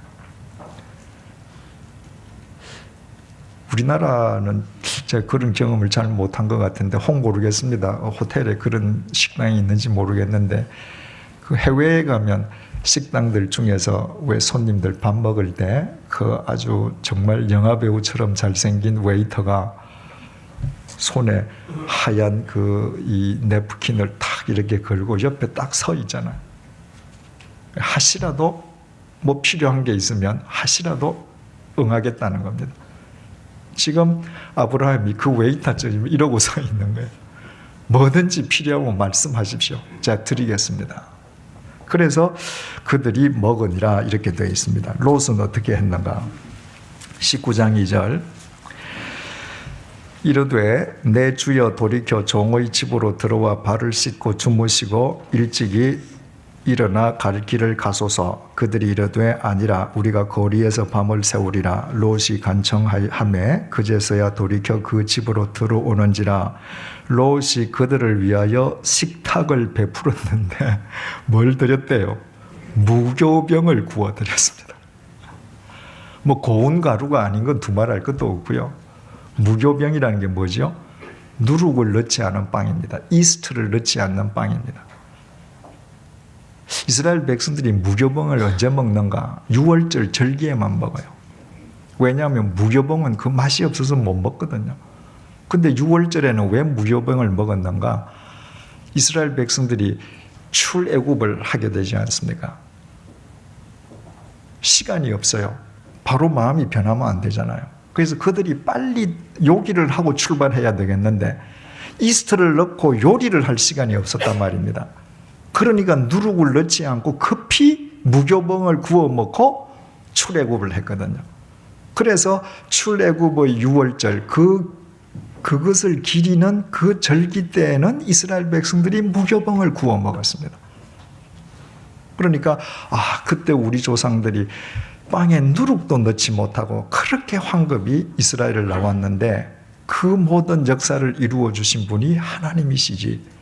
우리나라는 제가 그런 경험을 잘 못한 것 같은데 모르겠습니다. 호텔에 그런 식당이 있는지 모르겠는데 그 해외에 가면 식당들 중에서 왜 손님들 밥 먹을 때 그 아주 정말 영화 배우처럼 잘생긴 웨이터가 손에 하얀 이 냅킨을 탁 이렇게 걸고 옆에 딱 서 있잖아요. 하시라도 뭐 필요한 게 있으면 하시라도 응하겠다는 겁니다. 지금 아브라함이 그 웨이터처럼 이러고 서 있는 거예요. 뭐든지 필요하면 말씀하십시오. 제가 드리겠습니다. 그래서 그들이 먹으니라 이렇게 되어 있습니다. 롯은 어떻게 했는가? 19장 2절 이르되 내 주여 돌이켜 종의 집으로 들어와 발을 씻고 주무시고 일찍이 일어나 갈 길을 가소서. 그들이 이르되 아니라 우리가 거리에서 밤을 새우리라. 롯이 간청하매 그제서야 돌이켜 그 집으로 들어오는지라. 롯이 그들을 위하여 식탁을 베풀었는데 뭘 드렸대요? 무교병을 구워드렸습니다. 뭐 고운 가루가 아닌 건 두말할 것도 없고요. 무교병이라는 게 뭐죠? 누룩을 넣지 않은 빵입니다. 이스트를 넣지 않는 빵입니다. 이스라엘 백성들이 무교병을 언제 먹는가? 6월절 절기에만 먹어요. 왜냐하면 무교병은 그 맛이 없어서 못 먹거든요. 근데 6월절에는 왜 무교병을 먹었는가? 이스라엘 백성들이 출애굽을 하게 되지 않습니까? 시간이 없어요. 바로 마음이 변하면 안 되잖아요. 그래서 그들이 빨리 요기를 하고 출발해야 되겠는데 이스트를 넣고 요리를 할 시간이 없었단 말입니다. 그러니까 누룩을 넣지 않고 급히 무교병을 구워 먹고 출애굽을 했거든요. 그래서 출애굽의 6월절 그것을 기리는 그 절기 때에는 이스라엘 백성들이 무교병을 구워 먹었습니다. 그러니까 그때 우리 조상들이 빵에 누룩도 넣지 못하고 그렇게 황급히 이스라엘을 나왔는데 그 모든 역사를 이루어 주신 분이 하나님이시지.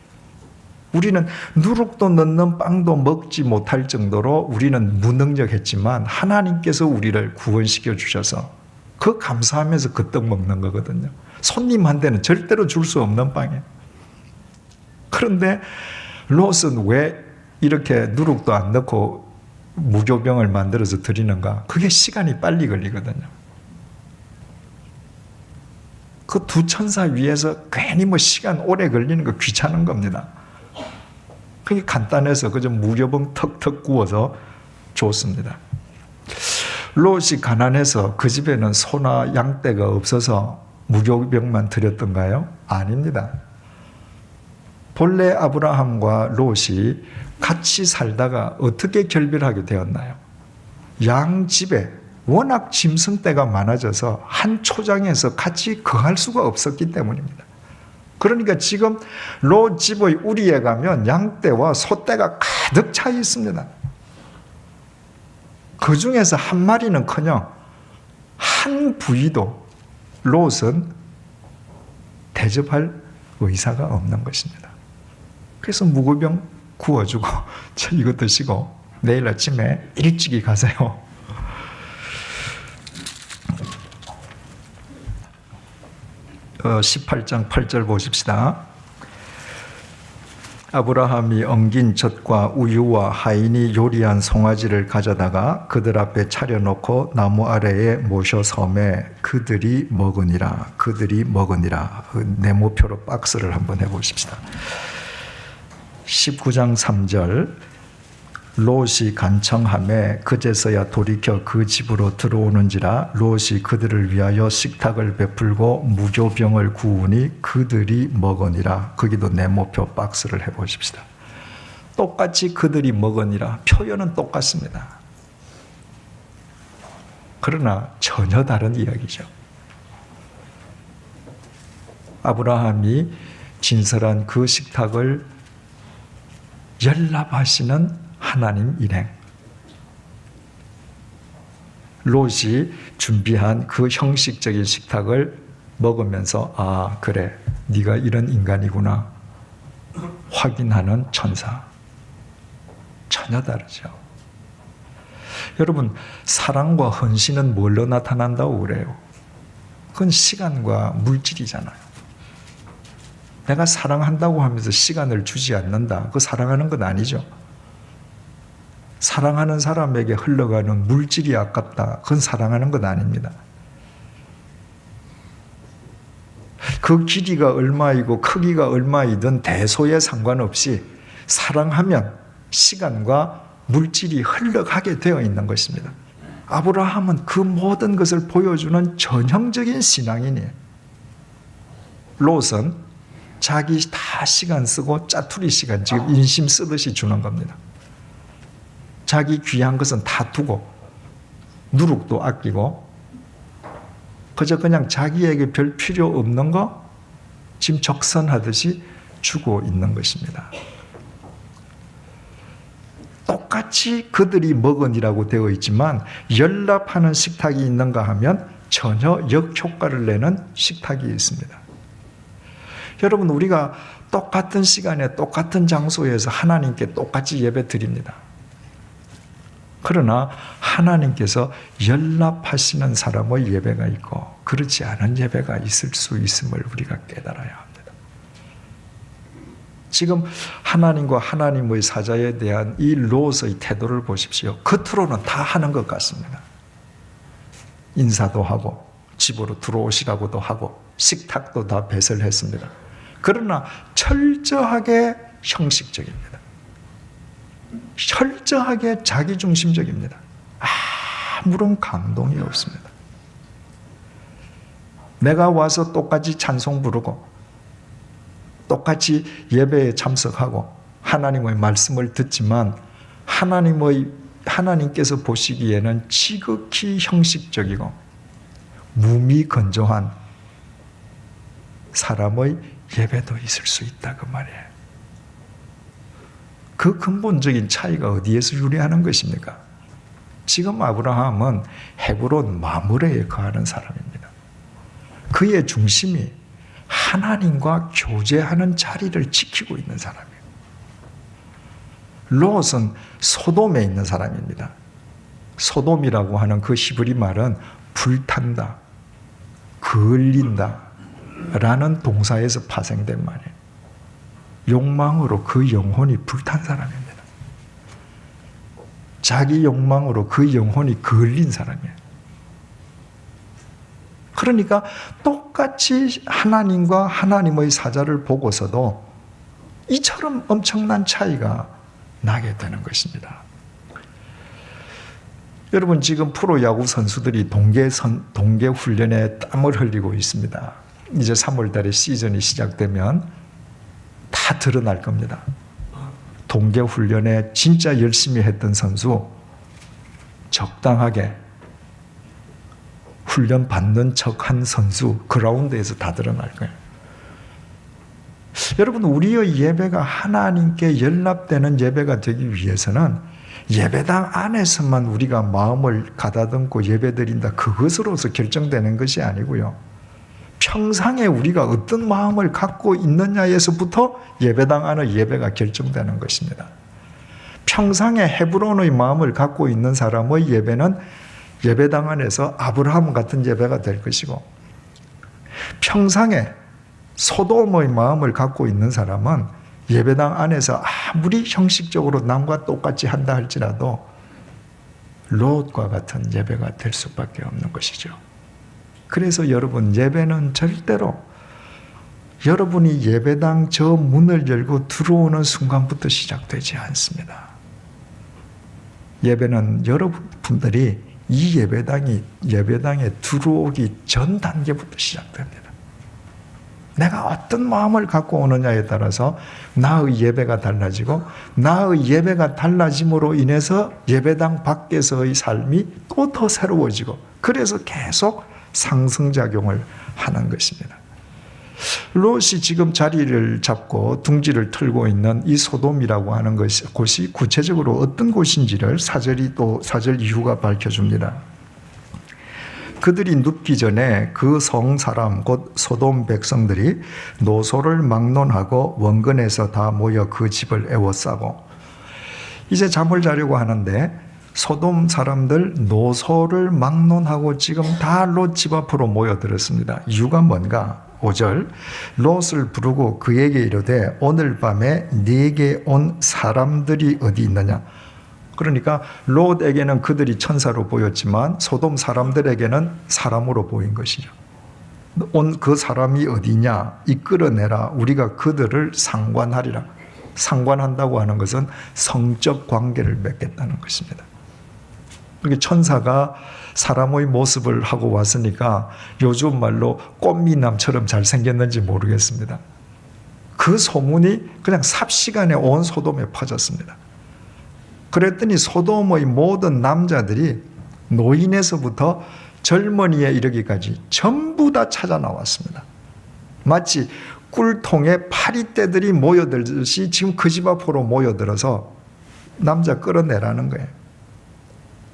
우리는 누룩도 넣는 빵도 먹지 못할 정도로 우리는 무능력했지만 하나님께서 우리를 구원시켜 주셔서 그 감사하면서 그 떡 먹는 거거든요. 손님한테는 절대로 줄 수 없는 빵이에요. 그런데 롯은 왜 이렇게 누룩도 안 넣고 무교병을 만들어서 드리는가? 그게 시간이 빨리 걸리거든요. 그 두 천사 위에서 괜히 시간 오래 걸리는 거 귀찮은 겁니다. 그게 간단해서 그저 무교병 턱턱 구워서 줬습니다. 롯이 가난해서 그 집에는 소나 양떼가 없어서 무교병만 드렸던가요? 아닙니다. 본래 아브라함과 롯이 같이 살다가 어떻게 결별하게 되었나요? 양 집에 워낙 짐승떼가 많아져서 한 초장에서 같이 거할 수가 없었기 때문입니다. 그러니까 지금 롯 집의 우리에 가면 양떼와 소떼가 가득 차 있습니다. 그 중에서 한 마리는커녕 한 부위도 롯은 대접할 의사가 없는 것입니다. 그래서 무구병 구워주고 이거 드시고 내일 아침에 일찍이 가세요. 어, 18장 8절 보십시다. 아브라함이 엉긴 젖과 우유와 하인이 요리한 송아지를 가져다가 그들 앞에 차려놓고 나무 아래에 모셔 섬에 그들이 먹으니라. 그들이 먹으니라. 네모표로 박스를 한번 해보십시다. 19장 3절 롯이 간청하매 그제서야 돌이켜 그 집으로 들어오는지라 롯이 그들을 위하여 식탁을 베풀고 무교병을 구우니 그들이 먹으니라. 거기도 네모표 박스를 해보십시다. 똑같이 그들이 먹으니라. 표현은 똑같습니다. 그러나 전혀 다른 이야기죠. 아브라함이 진설한 그 식탁을 연락하시는 하나님 일행. 롯이 준비한 그 형식적인 식탁을 먹으면서 아 그래 네가 이런 인간이구나 확인하는 천사. 전혀 다르죠. 여러분 사랑과 헌신은 뭘로 나타난다고 그래요? 그건 시간과 물질이잖아요. 내가 사랑한다고 하면서 시간을 주지 않는다. 그거 사랑하는 건 아니죠. 사랑하는 사람에게 흘러가는 물질이 아깝다. 그건 사랑하는 건 아닙니다. 그 길이가 얼마이고 크기가 얼마이든 대소에 상관없이 사랑하면 시간과 물질이 흘러가게 되어 있는 것입니다. 아브라함은 그 모든 것을 보여주는 전형적인 신앙인이에요. 롯은 자기 다 시간 쓰고 짜투리 시간 지금 인심 쓰듯이 주는 겁니다. 자기 귀한 것은 다 두고 누룩도 아끼고 그저 그냥 자기에게 별 필요 없는 거 지금 적선하듯이 주고 있는 것입니다. 똑같이 그들이 먹으니라고 되어 있지만 연락하는 식탁이 있는가 하면 전혀 역효과를 내는 식탁이 있습니다. 여러분 우리가 똑같은 시간에 똑같은 장소에서 하나님께 똑같이 예배 드립니다. 그러나 하나님께서 연락하시는 사람의 예배가 있고 그렇지 않은 예배가 있을 수 있음을 우리가 깨달아야 합니다. 지금 하나님과 하나님의 사자에 대한 이 롯의 태도를 보십시오. 겉으로는 다 하는 것 같습니다. 인사도 하고 집으로 들어오시라고도 하고 식탁도 다 배설했습니다. 그러나 철저하게 형식적입니다. 철저하게 자기중심적입니다. 아무런 감동이 없습니다. 내가 와서 똑같이 찬송 부르고 똑같이 예배에 참석하고 하나님의 말씀을 듣지만 하나님께서 보시기에는 지극히 형식적이고 무미건조한 사람의 예배도 있을 수 있다 그 말이에요. 그 근본적인 차이가 어디에서 유래하는 것입니까? 지금 아브라함은 헤브론 마므레에 거하는 사람입니다. 그의 중심이 하나님과 교제하는 자리를 지키고 있는 사람이에요. 롯은 소돔에 있는 사람입니다. 소돔이라고 하는 그 히브리 말은 불탄다, 그을린다 라는 동사에서 파생된 말이에요. 욕망으로 그 영혼이 불탄 사람입니다. 자기 욕망으로 그 영혼이 그을린 사람이에요. 그러니까 똑같이 하나님과 하나님의 사자를 보고서도 이처럼 엄청난 차이가 나게 되는 것입니다. 여러분 지금 프로야구 선수들이 동계 훈련에 땀을 흘리고 있습니다. 이제 3월 달에 시즌이 시작되면 다 드러날 겁니다. 동계 훈련에 진짜 열심히 했던 선수 적당하게 훈련 받는 척한 선수 그라운드에서 다 드러날 거예요. 여러분 우리의 예배가 하나님께 연락되는 예배가 되기 위해서는 예배당 안에서만 우리가 마음을 가다듬고 예배드린다 그것으로서 결정되는 것이 아니고요. 평상에 우리가 어떤 마음을 갖고 있느냐에서부터 예배당 안의 예배가 결정되는 것입니다. 평상에 헤브론의 마음을 갖고 있는 사람의 예배는 예배당 안에서 아브라함 같은 예배가 될 것이고, 평상에 소돔의 마음을 갖고 있는 사람은 예배당 안에서 아무리 형식적으로 남과 똑같이 한다 할지라도 롯과 같은 예배가 될 수밖에 없는 것이죠. 그래서 여러분 예배는 절대로 여러분이 예배당 저 문을 열고 들어오는 순간부터 시작되지 않습니다. 예배는 여러분들이 이 예배당에 들어오기 전 단계부터 시작됩니다. 내가 어떤 마음을 갖고 오느냐에 따라서 나의 예배가 달라지고, 나의 예배가 달라짐으로 인해서 예배당 밖에서의 삶이 또 더 새로워지고, 그래서 계속 상승작용을 하는 것입니다. 롯이 지금 자리를 잡고 둥지를 틀고 있는 이 소돔이라고 하는 곳이 구체적으로 어떤 곳인지를 사절 이후가 밝혀줍니다. 그들이 눕기 전에 그 성 사람 곧 소돔 백성들이 노소를 막론하고 원근에서 다 모여 그 집을 에워싸고, 이제 잠을 자려고 하는데 소돔 사람들 노소를 막론하고 지금 다 롯 집 앞으로 모여들었습니다. 이유가 뭔가? 5절 롯을 부르고 그에게 이르되 오늘 밤에 네게 온 사람들이 어디 있느냐. 그러니까 롯에게는 그들이 천사로 보였지만 소돔 사람들에게는 사람으로 보인 것이죠. 온 그 사람이 어디냐, 이끌어내라, 우리가 그들을 상관하리라. 상관한다고 하는 것은 성적 관계를 맺겠다는 것입니다. 그러니까 천사가 사람의 모습을 하고 왔으니까 요즘 말로 꽃미남처럼 잘생겼는지 모르겠습니다. 그 소문이 그냥 삽시간에 온 소돔에 퍼졌습니다. 그랬더니 소돔의 모든 남자들이 노인에서부터 젊은이에 이르기까지 전부 다 찾아 나왔습니다. 마치 꿀통에 파리떼들이 모여들듯이 지금 그 집 앞으로 모여들어서 남자 끌어내라는 거예요.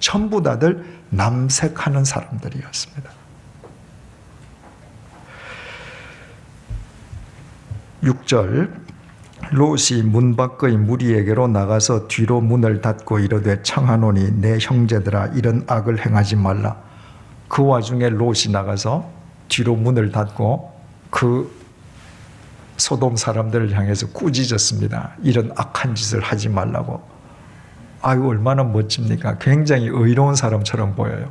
전부 다들 남색하는 사람들이었습니다. 6절 롯이 문 밖의 무리에게로 나가서 뒤로 문을 닫고 이르되 청하노니 내 형제들아 이런 악을 행하지 말라. 그 와중에 롯이 나가서 뒤로 문을 닫고 그 소돔 사람들을 향해서 꾸짖었습니다. 이런 악한 짓을 하지 말라고. 아유 얼마나 멋집니까? 굉장히 의로운 사람처럼 보여요.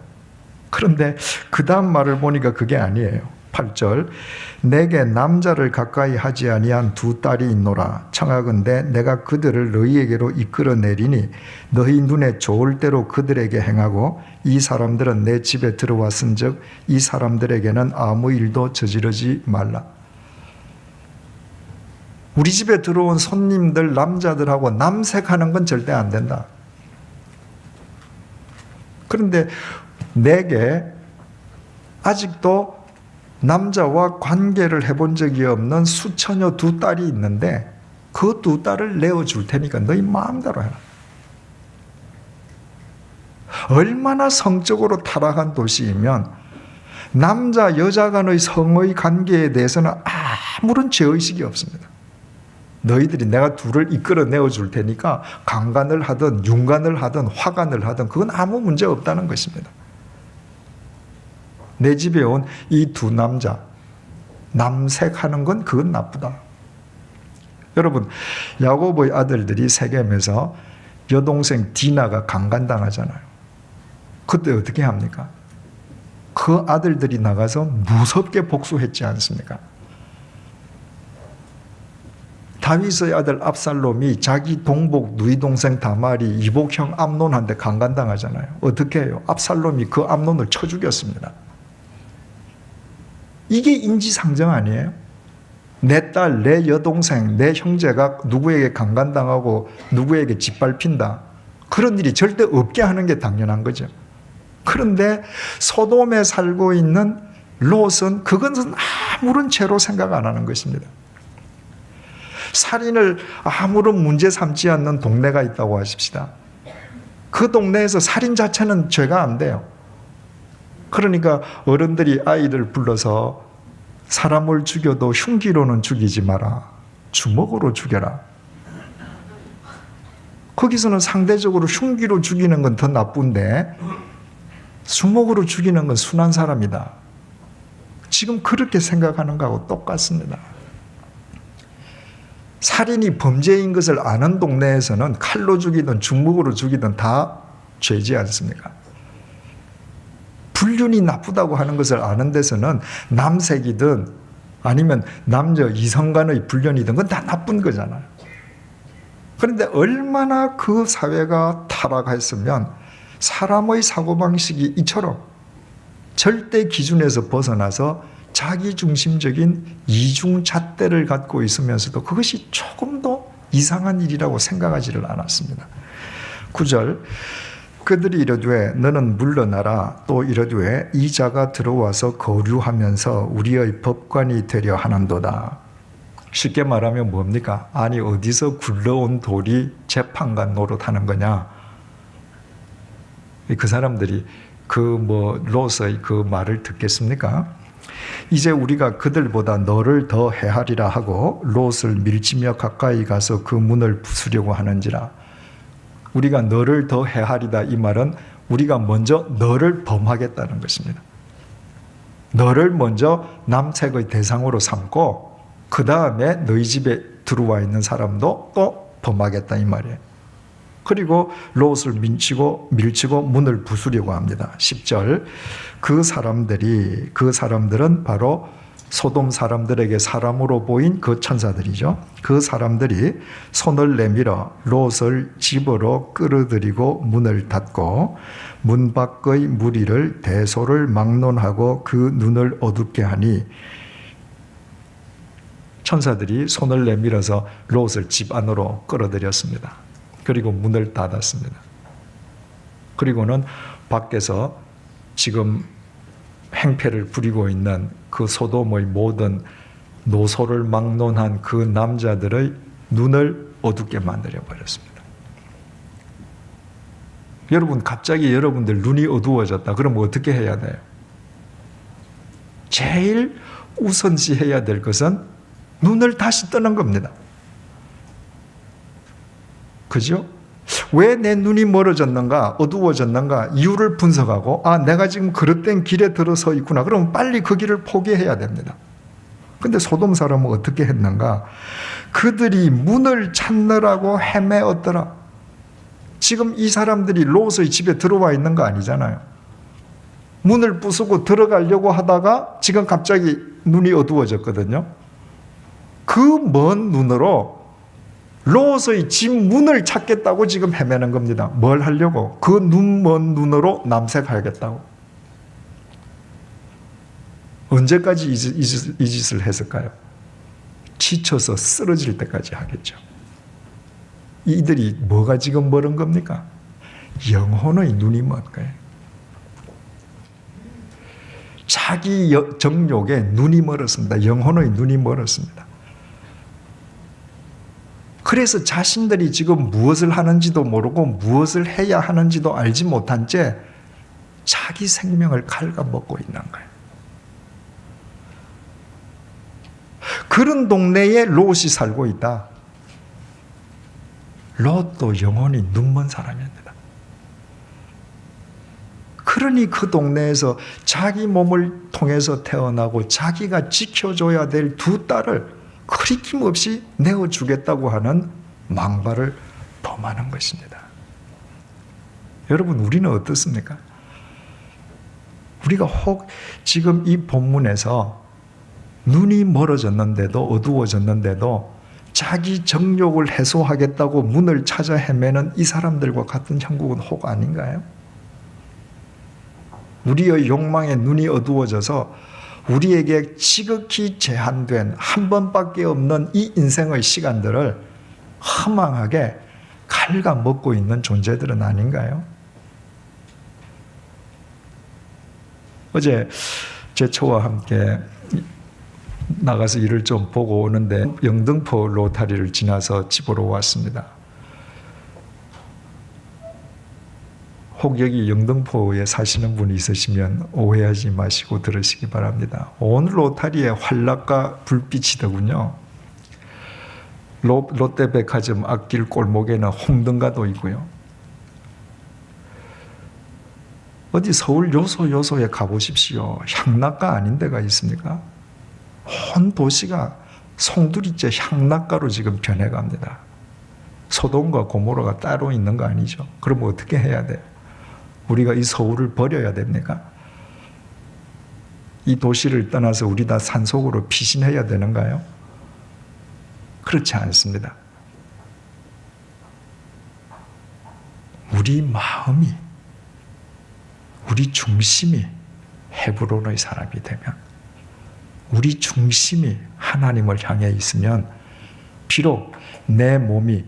그런데 그 다음 말을 보니까 그게 아니에요. 8절 내게 남자를 가까이 하지 아니한 두 딸이 있노라. 청하건대 내가 그들을 너희에게로 이끌어내리니 너희 눈에 좋을 대로 그들에게 행하고 이 사람들은 내 집에 들어왔은즉 이 사람들에게는 아무 일도 저지르지 말라. 우리 집에 들어온 손님들 남자들하고 남색하는 건 절대 안 된다. 그런데 내게 아직도 남자와 관계를 해본 적이 없는 수처녀 두 딸이 있는데 그 두 딸을 내어줄 테니까 너희 마음대로 해라. 얼마나 성적으로 타락한 도시이면 남자 여자 간의 성의 관계에 대해서는 아무런 죄의식이 없습니다. 너희들이 내가 둘을 이끌어 내어줄 테니까 강간을 하든 융간을 하든 화간을 하든 그건 아무 문제 없다는 것입니다. 내 집에 온 이 두 남자 남색하는 건 그건 나쁘다. 여러분 야곱의 아들들이 세겜에서 여동생 디나가 강간당하잖아요. 그때 어떻게 합니까? 그 아들들이 나가서 무섭게 복수했지 않습니까? 다윗의 아들 압살롬이 자기 동복 누이 동생 다말이 이복형 암논한테 강간당하잖아요. 어떻게 해요? 압살롬이 그 암논을 쳐 죽였습니다. 이게 인지상정 아니에요? 내 딸, 내 여동생, 내 형제가 누구에게 강간당하고 누구에게 짓밟힌다. 그런 일이 절대 없게 하는 게 당연한 거죠. 그런데 소돔에 살고 있는 롯은 그것은 아무런 죄로 생각 안 하는 것입니다. 살인을 아무런 문제 삼지 않는 동네가 있다고 하십시다. 그 동네에서 살인 자체는 죄가 안 돼요. 그러니까 어른들이 아이를 불러서 사람을 죽여도 흉기로는 죽이지 마라. 주먹으로 죽여라. 거기서는 상대적으로 흉기로 죽이는 건 더 나쁜데 주먹으로 죽이는 건 순한 사람이다. 지금 그렇게 생각하는 거하고 똑같습니다. 살인이 범죄인 것을 아는 동네에서는 칼로 죽이든 주먹으로 죽이든 다 죄지 않습니까? 불륜이 나쁘다고 하는 것을 아는 데서는 남색이든 아니면 남녀 이성 간의 불륜이든 그건 다 나쁜 거잖아요. 그런데 얼마나 그 사회가 타락했으면 사람의 사고방식이 이처럼 절대 기준에서 벗어나서 자기중심적인 이중잣대를 갖고 있으면서도 그것이 조금도 이상한 일이라고 생각하지를 않았습니다. 9절 그들이 이르되 너는 물러나라. 또 이르되 이 자가 들어와서 거류하면서 우리의 법관이 되려 하는도다. 쉽게 말하면 뭡니까? 아니 어디서 굴러온 돌이 재판관 노릇하는 거냐? 그 사람들이 롯의 그 말을 듣겠습니까? 이제 우리가 그들보다 너를 더 해하리라 하고 롯을 밀치며 가까이 가서 그 문을 부수려고 하는지라. 우리가 너를 더 해하리다 이 말은 우리가 먼저 너를 범하겠다는 것입니다. 너를 먼저 남색의 대상으로 삼고 그 다음에 너희 집에 들어와 있는 사람도 또 범하겠다 이 말이에요. 그리고 롯을 밀치고 문을 부수려고 합니다. 10절 그 사람들은 바로 소돔 사람들에게 사람으로 보인 그 천사들이죠. 그 사람들이 손을 내밀어 롯을 집으로 끌어들이고 문을 닫고 문 밖의 무리를 대소를 막론하고 그 눈을 어둡게 하니 천사들이 손을 내밀어서 롯을 집 안으로 끌어들였습니다. 그리고 문을 닫았습니다. 그리고는 밖에서 지금 행패를 부리고 있는 그 소돔의 모든 노소를 막론한 그 남자들의 눈을 어둡게 만들어 버렸습니다. 여러분 갑자기 여러분들 눈이 어두워졌다. 그럼 어떻게 해야 돼요? 제일 우선시해야 될 것은 눈을 다시 뜨는 겁니다. 그죠? 왜 내 눈이 멀어졌는가, 어두워졌는가 이유를 분석하고 내가 지금 그릇된 길에 들어서 있구나. 그러면 빨리 그 길을 포기해야 됩니다. 근데 소돔 사람은 어떻게 했는가? 그들이 문을 찾느라고 헤매었더라. 지금 이 사람들이 롯의 집에 들어와 있는 거 아니잖아요. 문을 부수고 들어가려고 하다가 지금 갑자기 눈이 어두워졌거든요. 그 먼 눈으로 롯의 집 문을 찾겠다고 지금 헤매는 겁니다. 뭘 하려고? 그 먼 눈으로 남색하겠다고. 언제까지 이 짓을 했을까요? 지쳐서 쓰러질 때까지 하겠죠. 이들이 뭐가 지금 멀은 겁니까? 영혼의 눈이 먼 거예요. 자기 정욕에 눈이 멀었습니다. 영혼의 눈이 멀었습니다. 그래서 자신들이 지금 무엇을 하는지도 모르고 무엇을 해야 하는지도 알지 못한 채 자기 생명을 갉아먹고 있는 거예요. 그런 동네에 롯이 살고 있다. 롯도 영혼이 눈먼 사람입니다. 그러니 그 동네에서 자기 몸을 통해서 태어나고 자기가 지켜줘야 될 두 딸을 흐리낌없이 내어주겠다고 하는 망발을 범하는 것입니다. 여러분 우리는 어떻습니까? 우리가 혹 지금 이 본문에서 눈이 멀어졌는데도 어두워졌는데도 자기 정욕을 해소하겠다고 문을 찾아 헤매는 이 사람들과 같은 형국은 혹 아닌가요? 우리의 욕망에 눈이 어두워져서 우리에게 지극히 제한된 한 번밖에 없는 이 인생의 시간들을 허망하게 갉아먹고 있는 존재들은 아닌가요? 어제 제 처와 함께 나가서 일을 좀 보고 오는데 영등포 로타리를 지나서 집으로 왔습니다. 혹 여기 영등포에 사시는 분이 있으시면 오해하지 마시고 들으시기 바랍니다. 온 로타리에 활락과 불빛이더군요. 롯데백화점 앞길 골목에는 홍등가도 있고요. 어디 서울 요소에 가보십시오. 향락가 아닌 데가 있습니까? 온 도시가 송두리째 향락가로 지금 변해갑니다. 소돔과 고모라가 따로 있는 거 아니죠? 그럼 어떻게 해야 돼요? 우리가 이 서울을 버려야 됩니까? 이 도시를 떠나서 우리 다 산속으로 피신해야 되는가요? 그렇지 않습니다. 우리 마음이, 우리 중심이 헤브론의 사람이 되면, 우리 중심이 하나님을 향해 있으면 비록 내 몸이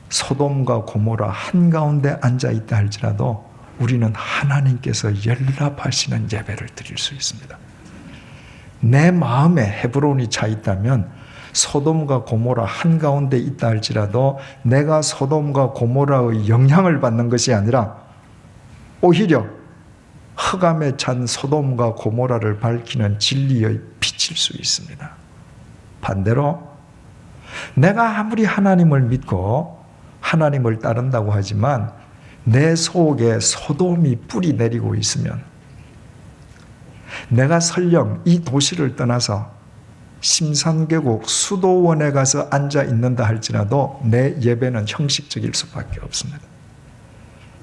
소돔과 고모라 한가운데 앉아있다 할지라도 우리는 하나님께서 연락하시는 예배를 드릴 수 있습니다. 내 마음에 헤브론이 차 있다면 소돔과 고모라 한가운데 있다 할지라도 내가 소돔과 고모라의 영향을 받는 것이 아니라 오히려 흑암에 찬 소돔과 고모라를 밝히는 진리의 빛일 수 있습니다. 반대로 내가 아무리 하나님을 믿고 하나님을 따른다고 하지만 내 속에 소돔이 뿌리 내리고 있으면 내가 설령 이 도시를 떠나서 심산계곡 수도원에 가서 앉아 있는다 할지라도 내 예배는 형식적일 수밖에 없습니다.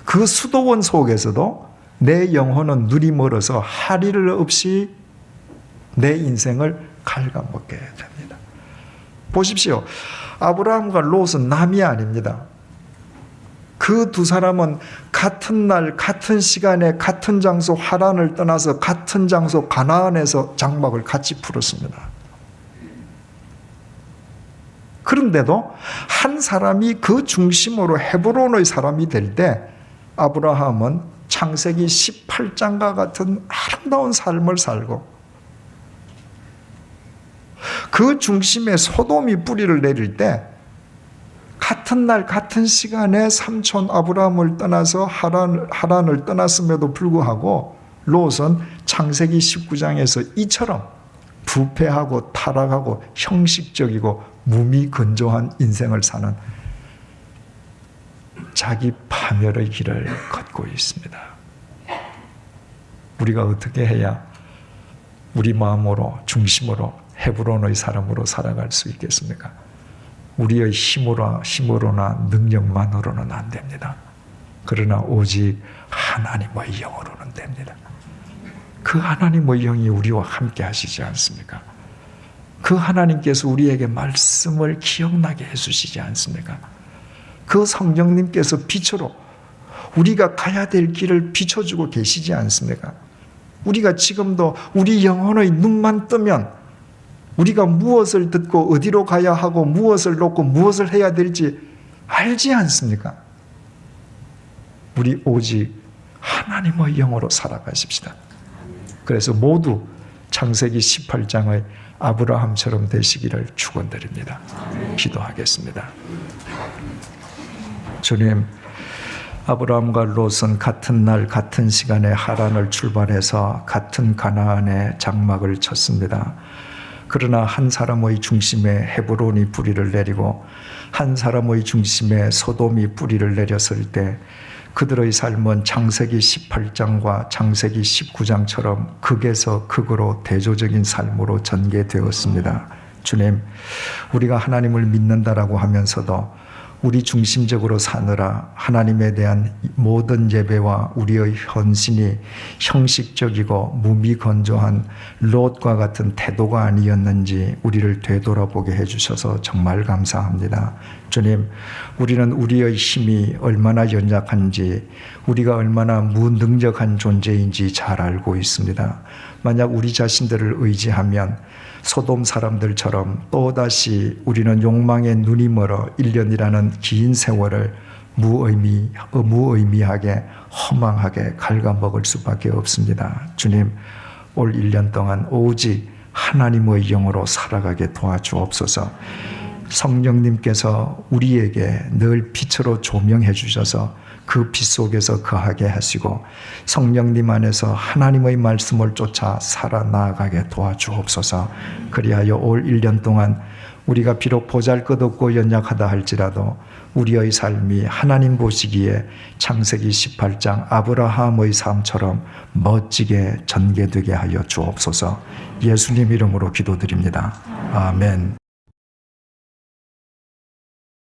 그 수도원 속에서도 내 영혼은 눈이 멀어서 하리를 없이 내 인생을 갉아먹게 됩니다. 보십시오. 아브라함과 롯은 남이 아닙니다. 그 두 사람은 같은 날, 같은 시간에, 같은 장소 하란을 떠나서 같은 장소 가나안에서 장막을 같이 풀었습니다. 그런데도 한 사람이 그 중심으로 헤브론의 사람이 될 때 아브라함은 창세기 18장과 같은 아름다운 삶을 살고 그 중심에 소돔이 뿌리를 내릴 때 같은 날 같은 시간에 삼촌 아브라함을 떠나서 하란을 떠났음에도 불구하고 롯은 창세기 19장에서 이처럼 부패하고 타락하고 형식적이고 무미건조한 인생을 사는 자기 파멸의 길을 걷고 있습니다. 우리가 어떻게 해야 우리 마음으로 중심으로 헤브론의 사람으로 살아갈 수 있겠습니까? 우리의 힘으로나 능력만으로는 안 됩니다. 그러나 오직 하나님의 영으로는 됩니다. 그 하나님의 영이 우리와 함께 하시지 않습니까? 그 하나님께서 우리에게 말씀을 기억나게 해주시지 않습니까? 그 성령님께서 빛으로 우리가 가야 될 길을 비춰주고 계시지 않습니까? 우리가 지금도 우리 영혼의 눈만 뜨면 우리가 무엇을 듣고 어디로 가야 하고 무엇을 놓고 무엇을 해야 될지 알지 않습니까? 우리 오직 하나님의 영으로 살아가십시다. 그래서 모두 창세기 18장의 아브라함처럼 되시기를 축원드립니다. 기도하겠습니다. 주님, 아브라함과 롯은 같은 날 같은 시간에 하란을 출발해서 같은 가나안에 장막을 쳤습니다. 그러나 한 사람의 중심에 헤브론이 뿌리를 내리고 한 사람의 중심에 소돔이 뿌리를 내렸을 때 그들의 삶은 창세기 18장과 창세기 19장처럼 극에서 극으로 대조적인 삶으로 전개되었습니다. 주님, 우리가 하나님을 믿는다라고 하면서도 우리 중심적으로 사느라 하나님에 대한 모든 예배와 우리의 헌신이 형식적이고 무미건조한 롯과 같은 태도가 아니었는지 우리를 되돌아보게 해주셔서 정말 감사합니다. 주님, 우리는 우리의 힘이 얼마나 연약한지, 우리가 얼마나 무능력한 존재인지 잘 알고 있습니다. 만약 우리 자신들을 의지하면 소돔 사람들처럼 또다시 우리는 욕망에 눈이 멀어 1년이라는 긴 세월을 무의미하게 허망하게 갉아먹을 수밖에 없습니다. 주님, 올 1년 동안 오직 하나님의 영으로 살아가게 도와주옵소서. 성령님께서 우리에게 늘 빛으로 조명해 주셔서 그 빛 속에서 거하게 하시고 성령님 안에서 하나님의 말씀을 쫓아 살아나가게 도와주옵소서. 그리하여 올 1년 동안 우리가 비록 보잘것없고 연약하다 할지라도 우리의 삶이 하나님 보시기에 창세기 18장 아브라함의 삶처럼 멋지게 전개되게 하여 주옵소서. 예수님 이름으로 기도드립니다. 아멘.